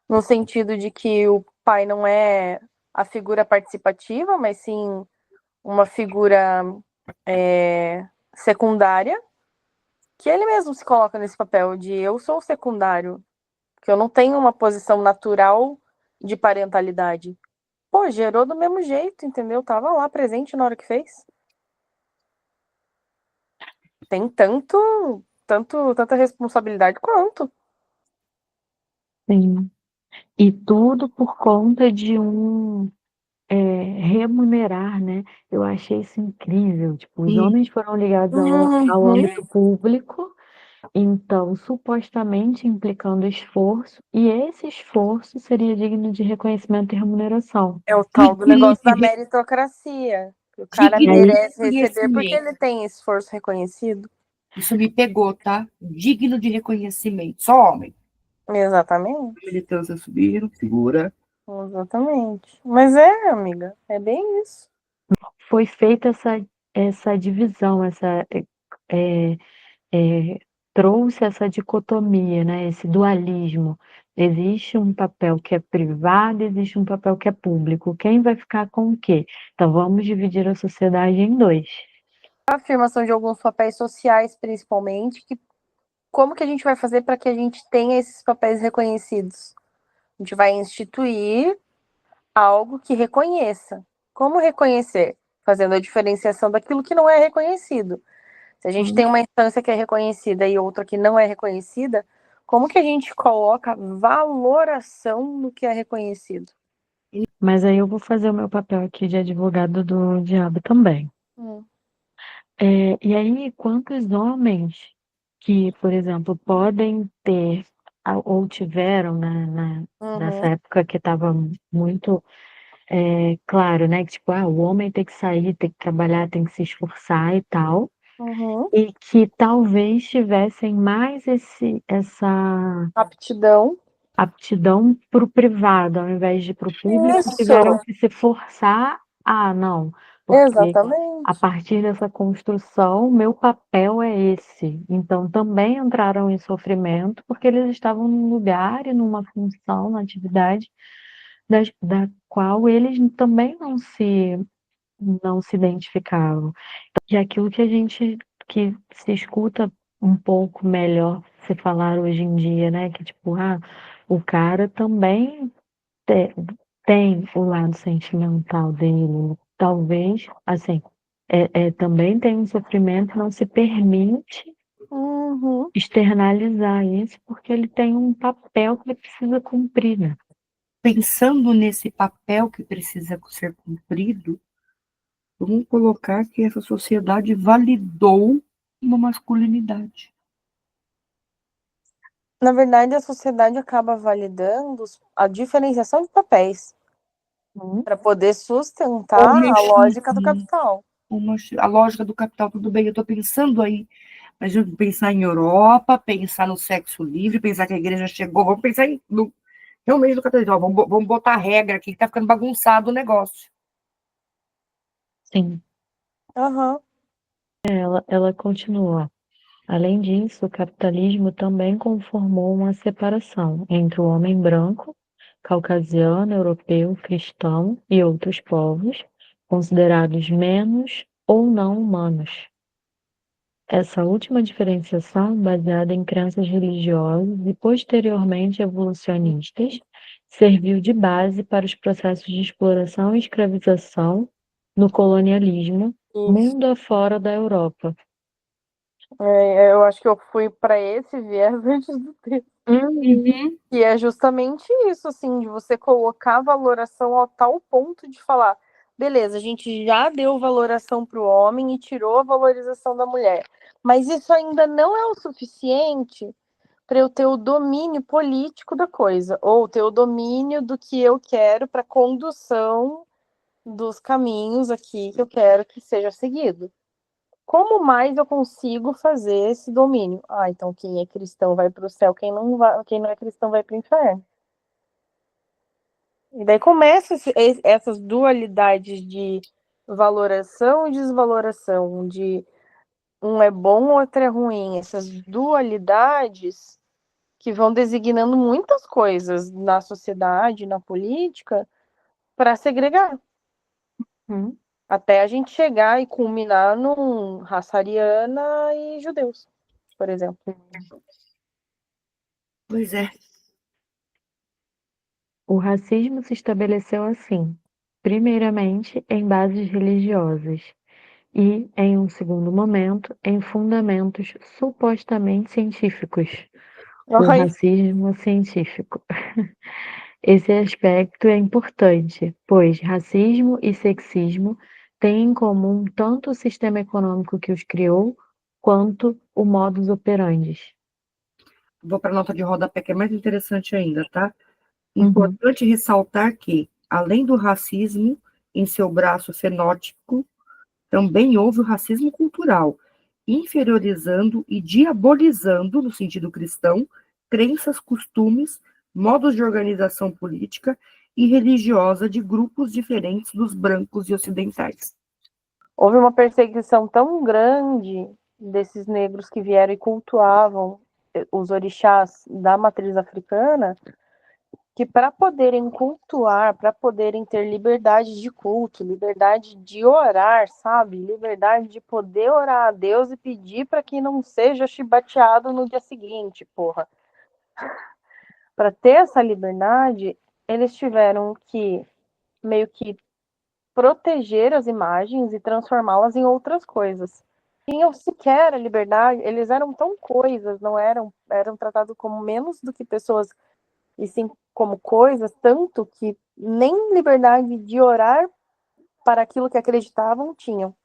no sentido de que o pai não é a figura participativa, mas sim uma figura secundária, que ele mesmo se coloca nesse papel de eu sou o secundário, que eu não tenho uma posição natural de parentalidade. Pô, gerou do mesmo jeito, entendeu? Tava lá presente na hora que fez. Tem tanta responsabilidade quanto. Sim. E tudo por conta de remunerar, né? Eu achei isso incrível. Tipo, os E homens foram ligados ao Uhum. âmbito público, então, supostamente implicando esforço, e esse esforço seria digno de reconhecimento e remuneração. É o tal do digno negócio da de, meritocracia. Que o cara E digno de aí, merece receber porque reconhecimento. ele tem esforço reconhecido. Isso me pegou, tá? Digno de reconhecimento. Só homem. Exatamente. Militância subiram, segura. Exatamente. Mas é, amiga, é bem isso. foi feita essa divisão, é, trouxe essa dicotomia, né? Esse dualismo. Existe um papel que é privado, existe um papel que é público. Quem vai ficar com o quê? Então vamos dividir a sociedade em dois. A afirmação de alguns papéis sociais, principalmente, que como que a gente vai fazer para que a gente tenha esses papéis reconhecidos? A gente vai instituir algo que reconheça. Como reconhecer? Fazendo a diferenciação daquilo que não é reconhecido. Se a gente tem uma instância que é reconhecida e outra que não é reconhecida, como que a gente coloca valoração no que é reconhecido? Mas aí eu vou fazer o meu papel aqui de advogado do diabo também. Hum. E aí, quantos homens que, por exemplo, podem ter ou tiveram nessa Uhum. época que estava muito claro, né? Que tipo, o homem tem que sair, tem que trabalhar, tem que se esforçar e tal. Uhum. E que talvez tivessem mais essa Aptidão. aptidão para o privado, ao invés de para o público, tiveram Isso, que se forçar a não, porque a exatamente. partir dessa construção, meu papel é esse. Então também entraram em sofrimento, porque eles estavam num lugar e numa função, na atividade, da qual eles também não se identificavam. E aquilo que a gente que se escuta um pouco melhor se falar hoje em dia, né? Que tipo, o cara também te- tem o lado sentimental dele. Talvez, assim, também tem um sofrimento, não se permite Uhum. externalizar isso, porque ele tem um papel que ele precisa cumprir, né? Pensando nesse papel que precisa ser cumprido, vamos colocar que essa sociedade validou uma masculinidade. Na verdade, a sociedade acaba validando a diferenciação de papéis Hum. para poder Ou sustentar a lógica do machismo, capital. a lógica do capital, tudo bem, eu estou pensando aí, mas eu pensar em Europa, pensar no sexo livre, pensar que a igreja chegou, vamos pensar realmente no capitalismo, vamos botar regra aqui que está ficando bagunçado o negócio. Sim, Aham. ela continua. Além disso, o capitalismo também conformou uma separação entre o homem branco, caucasiano, europeu, cristão e outros povos, considerados menos ou não humanos. Essa última diferenciação, baseada em crenças religiosas e posteriormente evolucionistas, serviu de base para os processos de exploração e escravização no colonialismo, Isso. mundo afora da Europa. Eu acho que eu fui para esse viés antes do texto. Uhum. E é justamente isso, assim, de você colocar valoração ao tal ponto de falar, beleza, a gente já deu valoração para o homem e tirou a valorização da mulher, mas isso ainda não é o suficiente para eu ter o domínio político da coisa, ou ter o domínio do que eu quero para condução dos caminhos aqui que eu quero que seja seguido. Como mais eu consigo fazer esse domínio? Ah, então quem é cristão vai para o céu, quem não é cristão vai para o inferno. E daí começam essas dualidades de valoração e desvaloração, de um é bom, outro é ruim. Essas dualidades que vão designando muitas coisas na sociedade, na política, para segregar. Até a gente chegar e culminar num raça ariana e judeus, por exemplo. Pois é. O racismo se estabeleceu assim, primeiramente em bases religiosas e, em um segundo momento, em fundamentos supostamente científicos. O Ai, racismo científico. Esse aspecto é importante, pois racismo e sexismo têm em comum tanto o sistema econômico que os criou, quanto o modus operandi. Vou para a nota de rodapé, que é mais interessante ainda, tá? Uhum. Importante ressaltar que, além do racismo em seu braço fenótipo, também houve o racismo cultural, inferiorizando e diabolizando, no sentido cristão, crenças, costumes, modos de organização política e religiosa de grupos diferentes dos brancos e ocidentais. houve uma perseguição tão grande desses negros que vieram e cultuavam os orixás da matriz africana, que para poderem cultuar, para poderem ter liberdade de culto, liberdade de orar, sabe? Liberdade de poder orar a Deus e pedir para que não seja chibateado no dia seguinte, porra. Para ter essa liberdade, eles tiveram que meio que proteger as imagens e transformá-las em outras coisas. Tinham sequer a liberdade, eles eram tão coisas, não eram tratados como menos do que pessoas, e sim como coisas, tanto que nem liberdade de orar para aquilo que acreditavam tinham.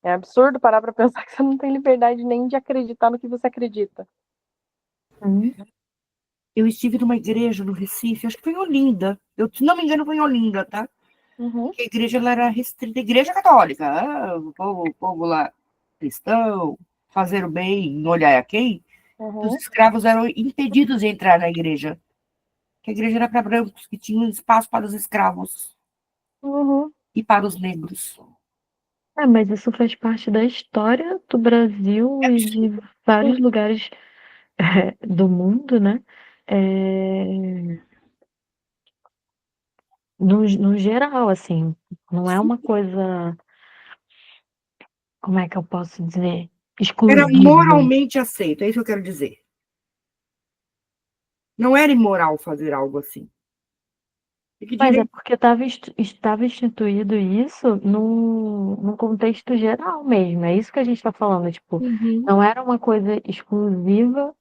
É absurdo parar para pensar que você não tem liberdade nem de acreditar no que você acredita. Eu estive numa igreja no Recife, acho que foi em Olinda. Se não me engano, foi em Olinda, tá? Uhum. A igreja ela era restrita, igreja católica. O povo lá cristão, fazer o bem, não olhar a quem. Os Uhum. escravos eram impedidos de entrar na igreja. Que a igreja era para brancos, que tinham espaço para os escravos Uhum. e para os negros. Mas isso faz parte da história do Brasil e de vários lugares do mundo, né? É, no geral, assim, não é uma coisa, como é que eu posso dizer, Era exclusiva. moralmente aceito, é isso que eu quero dizer. Não era imoral fazer algo assim. Mas é porque estava instituído isso num contexto geral mesmo. É isso que a gente está falando. Tipo, Uhum. não era uma coisa exclusiva,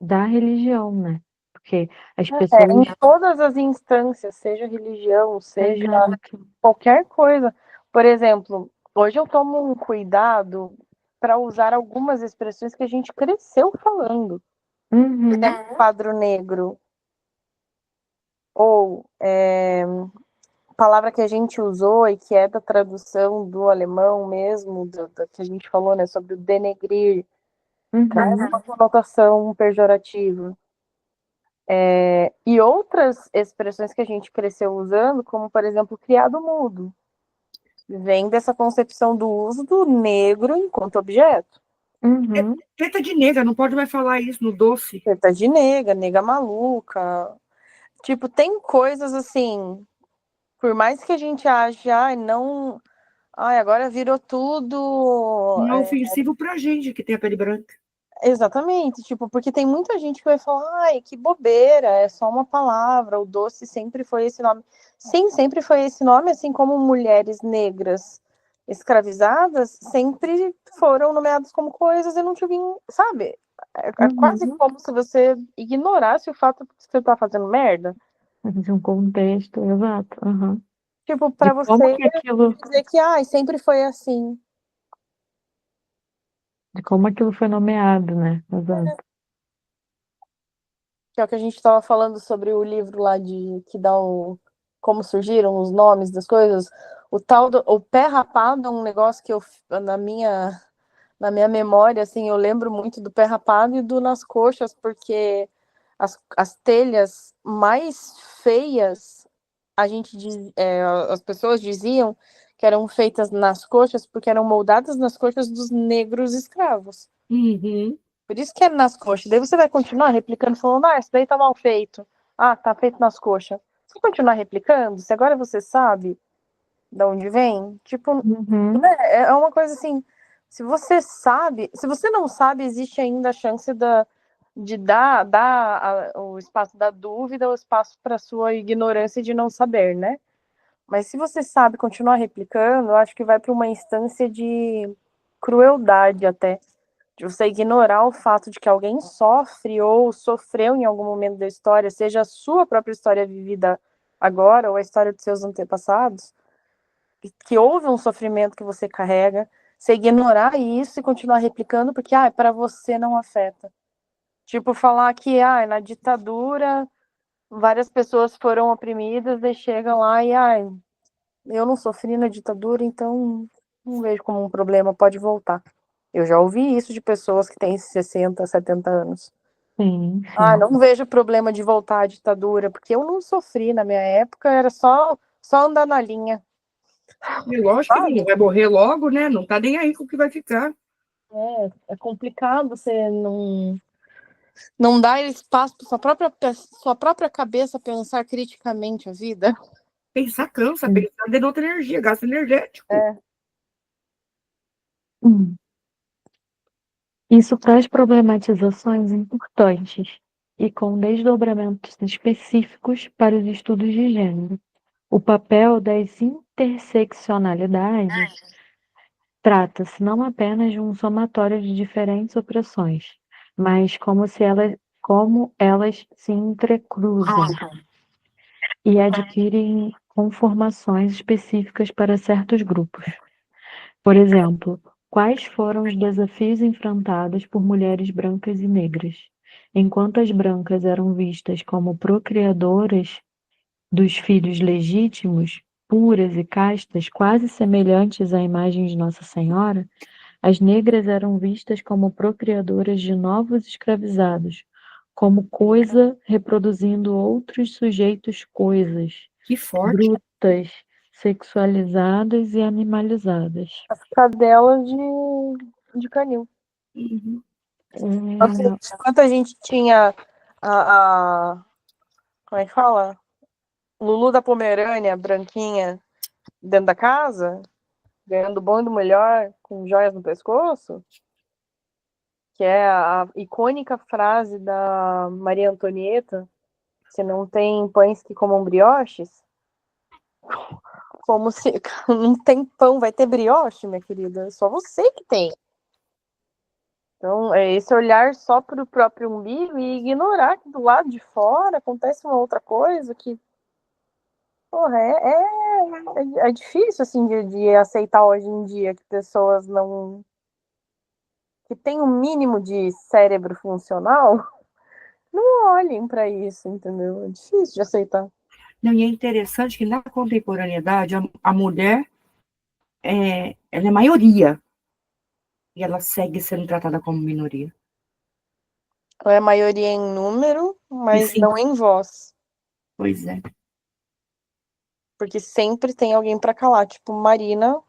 da religião, né? Porque as Em pessoas. todas as instâncias, seja religião, seja Exato. qualquer coisa. Por exemplo, hoje eu tomo um cuidado para usar algumas expressões que a gente cresceu falando. Uhum. Quadro negro, ou palavra que a gente usou e que é da tradução do alemão mesmo, que a gente falou, né, sobre o denegrir, traz Uhum. uma conotação pejorativa. E outras expressões que a gente cresceu usando, como, por exemplo, criado mudo. Vem dessa concepção do uso do negro enquanto objeto. Uhum. Teta de nega, não pode mais falar isso no doce. Teta de nega, nega maluca. Tipo, tem coisas assim, por mais que a gente ache, não. Ai, agora virou tudo. Não é ofensivo pra gente que tem a pele branca. Exatamente, tipo, porque tem muita gente que vai falar, ai, que bobeira, é só uma palavra, o doce sempre foi esse nome. Sim, sempre foi esse nome, assim como mulheres negras escravizadas sempre foram nomeadas como coisas e não tinham, sabe? É quase Uhum. como se você ignorasse o fato de que você tá fazendo merda. De um contexto, exato. Uhum. Tipo, De pra como você que aquilo, dizer que, ai, sempre foi assim. de como aquilo foi nomeado, né? Exato. Que é o que a gente estava falando sobre o livro lá de que dá o como surgiram os nomes das coisas. O tal do o pé rapado é um negócio que eu na minha memória assim, eu lembro muito do pé rapado e do nas coxas, porque as telhas mais feias a gente as pessoas diziam que eram feitas nas coxas porque eram moldadas nas coxas dos negros escravos. Uhum. Por isso que é nas coxas. Daí você vai continuar replicando, falando, isso daí tá mal feito. Ah, tá feito nas coxas. Se continuar replicando, se agora você sabe de onde vem, tipo, Uhum. né, é uma coisa assim, se você sabe, se você não sabe, existe ainda a chance de dar o espaço da dúvida, o espaço para sua ignorância de não saber, né? Mas se você sabe continuar replicando, eu acho que vai para uma instância de crueldade até de você ignorar o fato de que alguém sofre ou sofreu em algum momento da história, seja a sua própria história vivida agora ou a história dos seus antepassados, que houve um sofrimento que você carrega, você ignorar isso e continuar replicando porque para você não afeta. Tipo, falar que na ditadura várias pessoas foram oprimidas e chegam lá e eu não sofri na ditadura, então não vejo como um problema, pode voltar. Eu já ouvi isso de pessoas que têm 60, 70 anos. Sim, sim. Não vejo problema de voltar à ditadura, porque eu não sofri na minha época, era só andar na linha, E lógico que não sabe? vai morrer logo, né? Não tá nem aí com o que vai ficar. É complicado você não dar espaço para sua própria cabeça pensar criticamente a vida. Pensar cansa, Sim. pensar denota energia, gasto energético. É, Hum. Isso traz problematizações importantes e com desdobramentos específicos para os estudos de gênero. O papel das interseccionalidades trata-se não apenas de um somatório de diferentes opressões, mas como elas se entrecruzam e adquirem conformações específicas para certos grupos. Por exemplo, quais foram os desafios enfrentados por mulheres brancas e negras? Enquanto as brancas eram vistas como procriadoras dos filhos legítimos, puras e castas, quase semelhantes à imagem de Nossa Senhora, as negras eram vistas como procriadoras de novos escravizados, como coisa reproduzindo outros sujeitos coisas, Que forte. brutas, sexualizadas e animalizadas. as cadelas de canil. Uhum. É, Enquanto a gente tinha como é que fala? Lulu da Pomerânia, branquinha, dentro da casa, ganhando bom e do melhor, com joias no pescoço, que é a icônica frase da Maria Antonieta, se não tem pães que comam brioches, como se não tem pão, vai ter brioche, minha querida, só você que tem. Então, é esse olhar só para o próprio umbigo e ignorar que do lado de fora acontece uma outra coisa que, porra, é difícil, assim, de aceitar hoje em dia que pessoas não... que têm um mínimo de cérebro funcional não olhem para isso, entendeu? É difícil de aceitar. Não, e é interessante que na contemporaneidade a mulher ela é maioria e ela segue sendo tratada como minoria. É a maioria em número, E mas sim, não em voz. pois é. Porque sempre tem alguém para calar, tipo Marina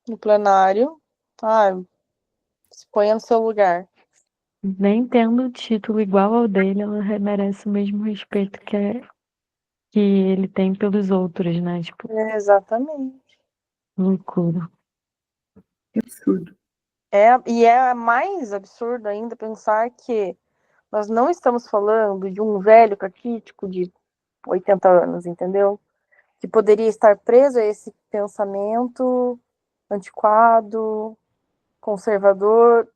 no plenário. Se ponha no seu lugar. Nem tendo título igual ao dele, ela merece o mesmo respeito que ele tem pelos outros, né? Tipo, Exatamente. loucura. Que absurdo. E é mais absurdo ainda pensar que nós não estamos falando de um velho caquítico de 80 anos, entendeu? Que poderia estar preso a esse pensamento antiquado, conservador,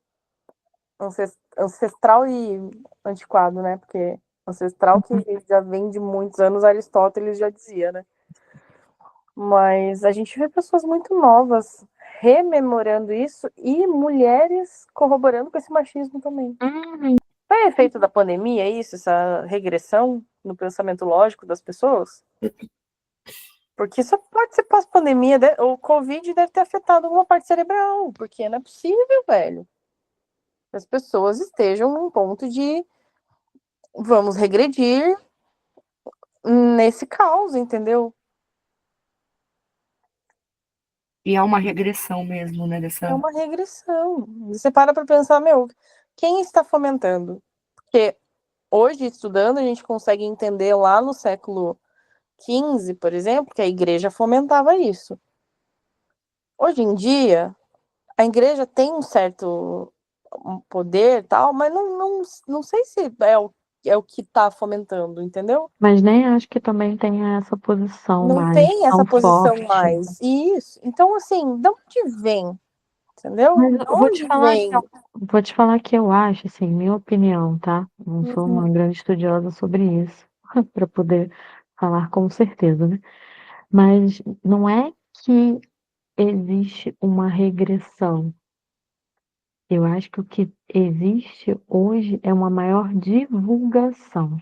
ancestral e antiquado, né? Porque ancestral que já vem de muitos anos, Aristóteles já dizia, né? Mas a gente vê pessoas muito novas rememorando isso e mulheres corroborando com esse machismo também. Foi efeito da pandemia isso, essa regressão no pensamento lógico das pessoas? Porque isso pode ser pós-pandemia, o Covid deve ter afetado alguma parte cerebral, porque não é possível, velho. As pessoas estejam num ponto de vamos regredir nesse caos, entendeu? E há uma regressão mesmo, né? É uma regressão. Você para pensar, quem está fomentando? Porque hoje, estudando, a gente consegue entender lá no século XV, por exemplo, que a igreja fomentava isso. Hoje em dia, a igreja tem um certo poder tal, mas não sei se é o que está fomentando, entendeu? Mas nem acho que também tenha essa posição Não mais tem essa tão posição forte. mais. Isso. Então, assim, de onde vem? Entendeu? Mas De eu onde vem? vou te falar que eu acho, assim, minha opinião, tá? Não sou uma grande estudiosa sobre isso, para poder falar com certeza, né? Mas não é que existe uma regressão. Eu acho que o que existe hoje é uma maior divulgação.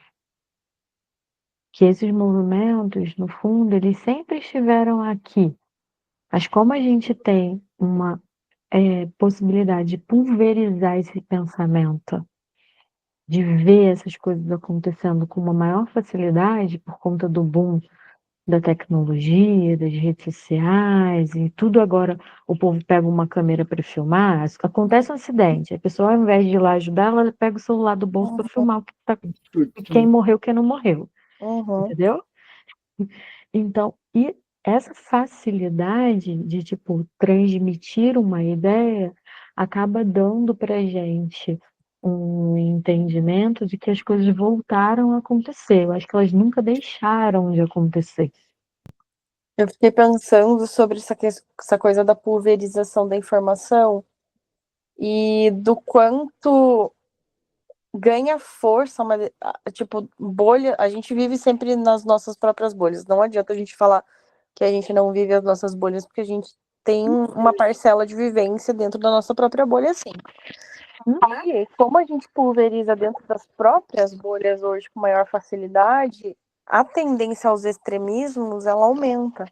Que esses movimentos, no fundo, eles sempre estiveram aqui. Mas como a gente tem uma possibilidade de pulverizar esse pensamento, de ver essas coisas acontecendo com uma maior facilidade por conta do boom da tecnologia, das redes sociais e tudo agora, o povo pega uma câmera para filmar, acontece um acidente, a pessoa ao invés de ir lá ajudar, ela pega o celular do bolso para filmar quem morreu, quem não morreu, entendeu? Então, e essa facilidade de, tipo, transmitir uma ideia acaba dando pra gente um entendimento de que as coisas voltaram a acontecer. Eu acho que elas nunca deixaram de acontecer. Eu fiquei pensando sobre essa coisa da pulverização da informação e do quanto ganha força, tipo, bolha. A gente vive sempre nas nossas próprias bolhas. Não adianta a gente falar que a gente não vive as nossas bolhas, porque a gente tem uma parcela de vivência dentro da nossa própria bolha, sim. E como a gente pulveriza dentro das próprias bolhas hoje com maior facilidade, a tendência aos extremismos, ela aumenta.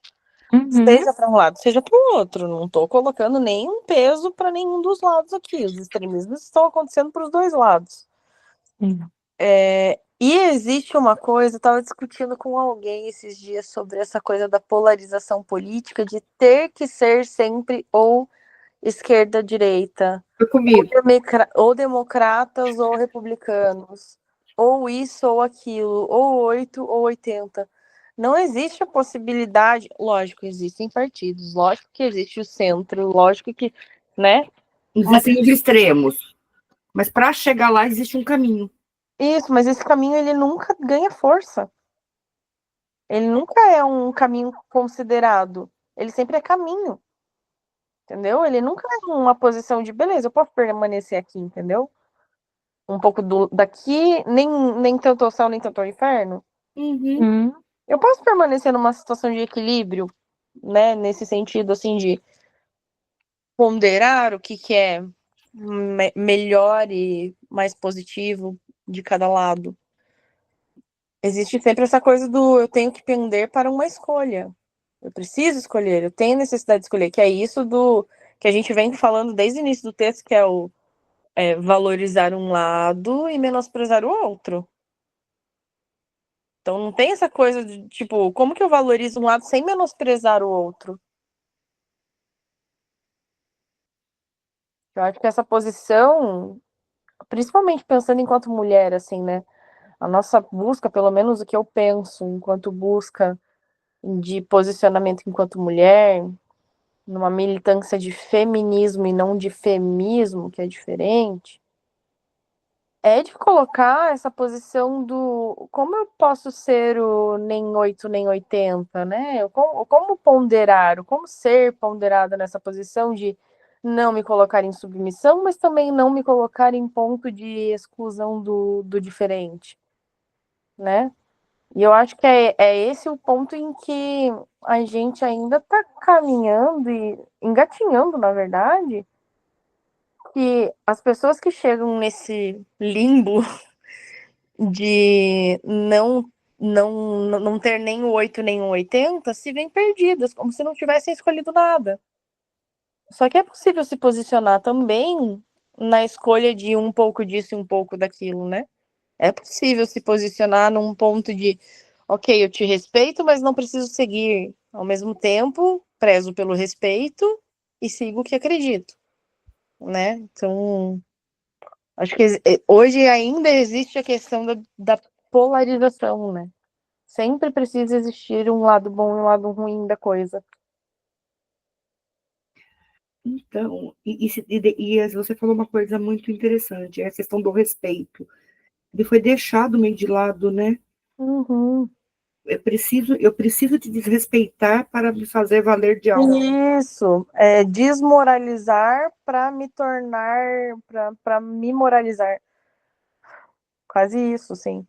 Seja para um lado, seja para o outro. Não estou colocando nenhum peso para nenhum dos lados aqui. Os extremismos estão acontecendo para os dois lados. E existe uma coisa, eu estava discutindo com alguém esses dias sobre essa coisa da polarização política, de ter que ser sempre ou esquerda, direita, ou democratas ou republicanos, ou isso ou aquilo, ou 8 ou 80. Não existe a possibilidade, lógico, existem partidos, lógico que existe o centro, lógico que, né? Existem os extremos, mas para chegar lá existe um caminho. Isso, mas esse caminho ele nunca ganha força. Ele nunca é um caminho considerado. Ele sempre é caminho. Entendeu? Ele nunca é uma posição de beleza, eu posso permanecer aqui, entendeu? Um pouco daqui, nem tanto ao céu, nem tanto ao inferno. Eu posso permanecer numa situação de equilíbrio, né? Nesse sentido, assim, de ponderar o que é melhor e mais positivo de cada lado. Existe sempre essa coisa do eu tenho que pender para uma escolha. Eu preciso escolher, eu tenho necessidade de escolher, que é isso do que a gente vem falando desde o início do texto, que é o valorizar um lado e menosprezar o outro. Então não tem essa coisa de, tipo, como que eu valorizo um lado sem menosprezar o outro? Eu acho que essa posição, principalmente pensando enquanto mulher, assim, né? A nossa busca, pelo menos o que eu penso enquanto busca de posicionamento enquanto mulher, numa militância de feminismo e não de femismo, que é diferente, é de colocar essa posição do como eu posso ser o nem 8 nem 80, né? Como ponderar, como ser ponderada nessa posição de não me colocar em submissão, mas também não me colocar em ponto de exclusão do diferente, né? E eu acho que é esse o ponto em que a gente ainda está caminhando e engatinhando, na verdade, que as pessoas que chegam nesse limbo de não ter nem o 8 nem o 80 se veem perdidas, como se não tivessem escolhido nada. Só que é possível se posicionar também na escolha de um pouco disso e um pouco daquilo, né? É possível se posicionar num ponto de, ok, eu te respeito, mas não preciso seguir. Ao mesmo tempo, prezo pelo respeito e sigo o que acredito, né? Então, acho que hoje ainda existe a questão da polarização, né? Sempre precisa existir um lado bom e um lado ruim da coisa. Então, e você falou uma coisa muito interessante, é a questão do respeito. Ele foi deixado meio de lado, né? Uhum. Eu preciso te desrespeitar para me fazer valer de algo. Isso, é desmoralizar para me tornar, para me moralizar. Quase isso, sim.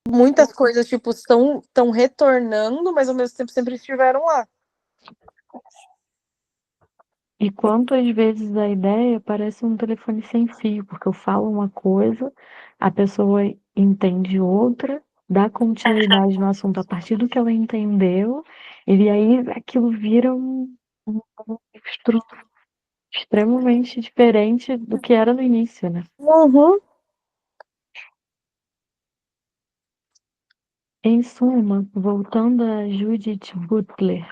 Muitas coisas, tipo, estão retornando, mas ao mesmo tempo sempre estiveram lá. E quantas vezes a ideia parece um telefone sem fio, porque eu falo uma coisa, a pessoa entende outra, dá continuidade no assunto a partir do que ela entendeu, e aí aquilo vira um construto extremamente diferente do que era no início, né? Uhum. Em suma, voltando a Judith Butler,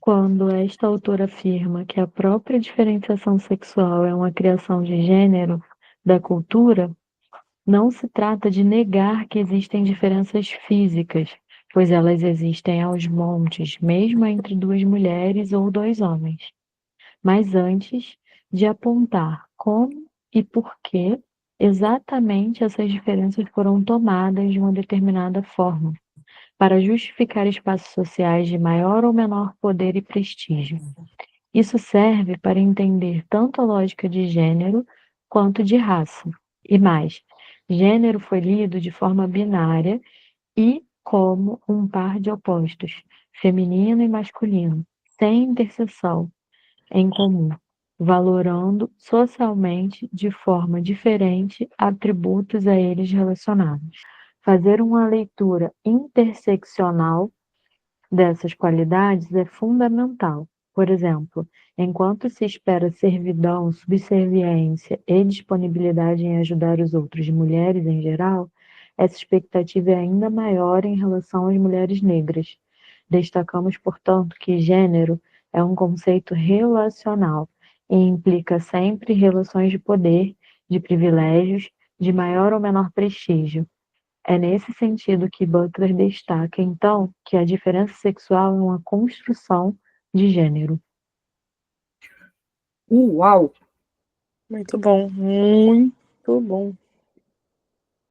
quando esta autora afirma que a própria diferenciação sexual é uma criação de gênero da cultura, não se trata de negar que existem diferenças físicas, pois elas existem aos montes, mesmo entre duas mulheres ou dois homens, mas antes de apontar como e por que exatamente essas diferenças foram tomadas de uma determinada forma, para justificar espaços sociais de maior ou menor poder e prestígio. Isso serve para entender tanto a lógica de gênero quanto de raça. E mais, gênero foi lido de forma binária e como um par de opostos, feminino e masculino, sem interseção em comum, valorando socialmente de forma diferente atributos a eles relacionados. Fazer uma leitura interseccional dessas qualidades é fundamental. Por exemplo, enquanto se espera servidão, subserviência e disponibilidade em ajudar os outros de mulheres em geral, essa expectativa é ainda maior em relação às mulheres negras. Destacamos, portanto, que gênero é um conceito relacional e implica sempre relações de poder, de privilégios, de maior ou menor prestígio. É nesse sentido que Butler destaca, então, que a diferença sexual é uma construção de gênero. Uau! Muito bom, muito bom.